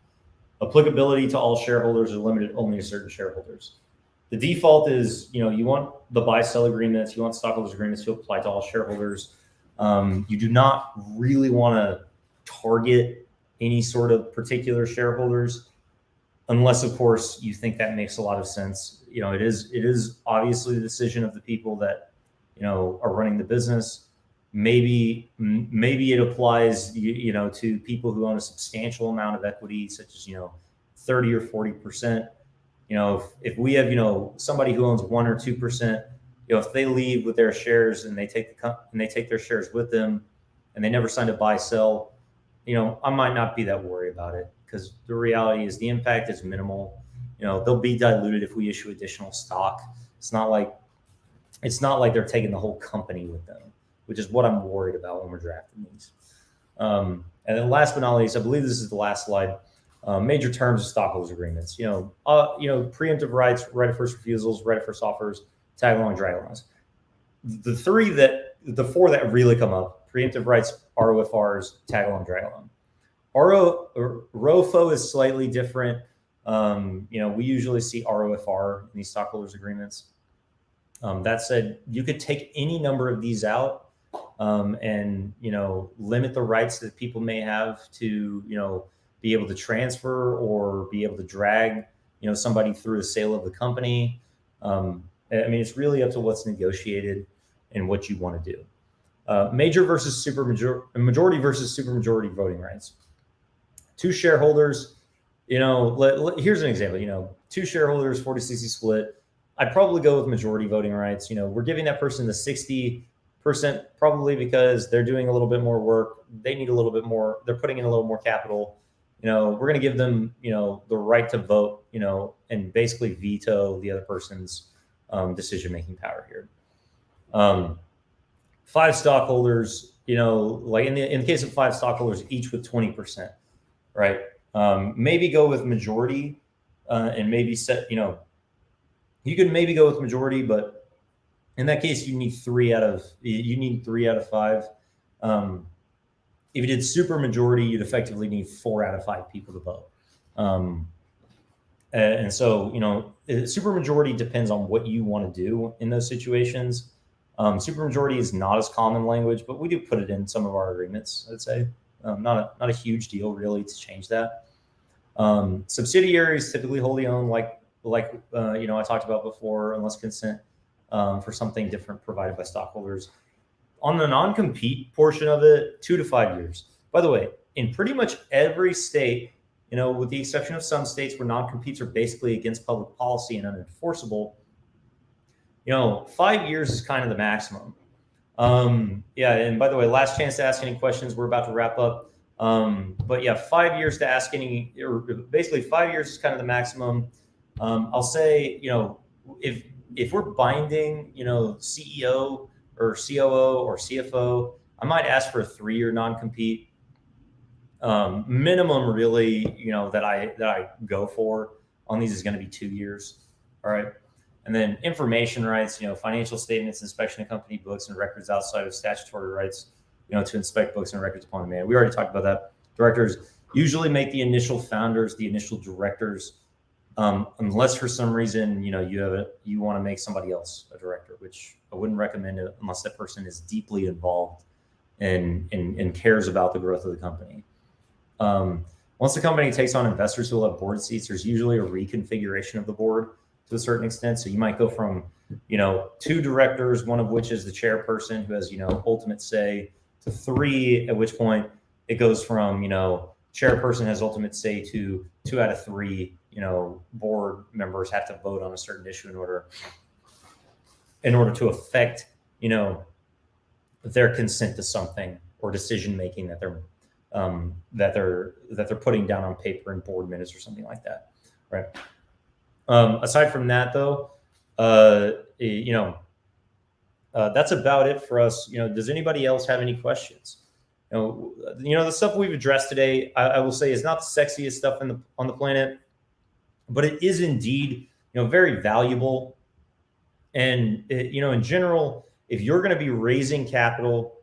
Applicability to all shareholders or limited only to certain shareholders. The default is, you want the buy-sell agreements, you want stockholders agreements to apply to all shareholders. You do not really want to target any sort of particular shareholders, unless of course you think that makes a lot of sense. It is obviously the decision of the people that are running the business. Maybe it applies to people who own a substantial amount of equity, such as 30 or 40%. If we have somebody who owns 1 or 2%, if they leave with their shares and they take their shares with them, and they never signed a buy sell, I might not be that worried about it, because the reality is the impact is minimal. They'll be diluted if we issue additional stock. It's not like they're taking the whole company with them, which is what I'm worried about when we're drafting these. And then last but not least, I believe this is the last slide. Major terms of stockholders agreements. Preemptive rights, right of first refusals, right of first offers, tag along, drag alongs. The four that really come up: preemptive rights, ROFRs, tag along, drag along. ROFO is slightly different. We usually see ROFR in these stockholders agreements. That said, you could take any number of these out, and limit the rights that people may have to be able to transfer or be able to drag somebody through a sale of the company. It's really up to what's negotiated and what you want to do. Majority versus supermajority voting rights. Two shareholders, here's an example. Two shareholders, 40-60 split. I'd probably go with majority voting rights. We're giving that person the 60% probably because they're doing a little bit more work. They need a little bit more. They're putting in a little more capital. We're going to give them, the right to vote, and basically veto the other person's decision-making power here. 5 stockholders, like in the case of 5 stockholders, each with 20%, right? Maybe go with majority, and maybe set, you can maybe go with majority, but in that case, you need 3 out of 5. If you did super majority, you'd effectively need 4 out of 5 people to vote. And so, super majority depends on what you want to do in those situations. Super majority is not as common language, but we do put it in some of our agreements, I'd say. Not a huge deal really to change that. Subsidiaries typically wholly owned, like I talked about before, unless consent for something different provided by stockholders. On the non-compete portion of it, 2 to 5 years. By the way, in pretty much every state, with the exception of some states where non-competes are basically against public policy and unenforceable, 5 years is kind of the maximum. And by the way, last chance to ask any questions. We're about to wrap up. But yeah, 5 years to ask any, or basically 5 years is kind of the maximum. I'll say, if we're binding, CEO or COO or CFO, I might ask for a 3-year non-compete. Minimum really, that I go for on these is going to be 2 years. All right. And then information rights, financial statements, inspection of company books and records outside of statutory rights, to inspect books and records upon demand. We already talked about that. Directors usually make the initial founders, the initial directors, unless for some reason, you want to make somebody else a director, which I wouldn't recommend it unless that person is deeply involved and cares about the growth of the company. Once the company takes on investors who will have board seats, there's usually a reconfiguration of the board to a certain extent. So you might go from, 2 directors, one of which is the chairperson who has, ultimate say, to 3, at which point it goes from, chairperson has ultimate say to 2 out of 3, board members have to vote on a certain issue in order to affect, their consent to something or decision making that they're putting down on paper in board minutes or something like that, right? Aside from that, though, that's about it for us. Does anybody else have any questions? The stuff we've addressed today, I will say, is not the sexiest stuff on the planet, but it is indeed, very valuable. And in general, if you're going to be raising capital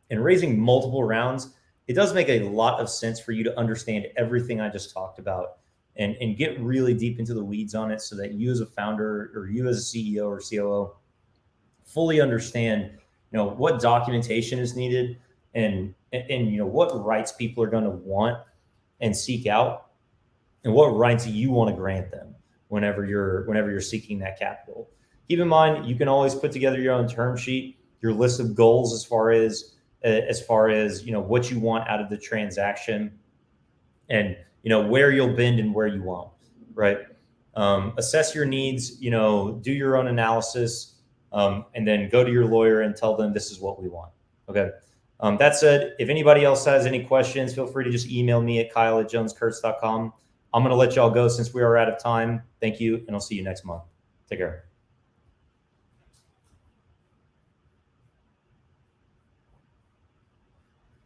and raising multiple rounds, it does make a lot of sense for you to understand everything I just talked about and get really deep into the weeds on it, so that you as a founder or you as a CEO or COO fully understand, what documentation is needed and and you know what rights people are going to want and seek out, and what rights you want to grant them whenever you're seeking that capital. Keep in mind, you can always put together your own term sheet, your list of goals as far as you know what you want out of the transaction, and you know where you'll bend and where you won't. Right? Assess your needs. You know, do your own analysis, and then go to your lawyer and tell them this is what we want. Okay. That said, if anybody else has any questions, feel free to just email me at kyle@joneskertz.com. I'm going to let y'all go since we are out of time. Thank you, and I'll see you next month. Take care.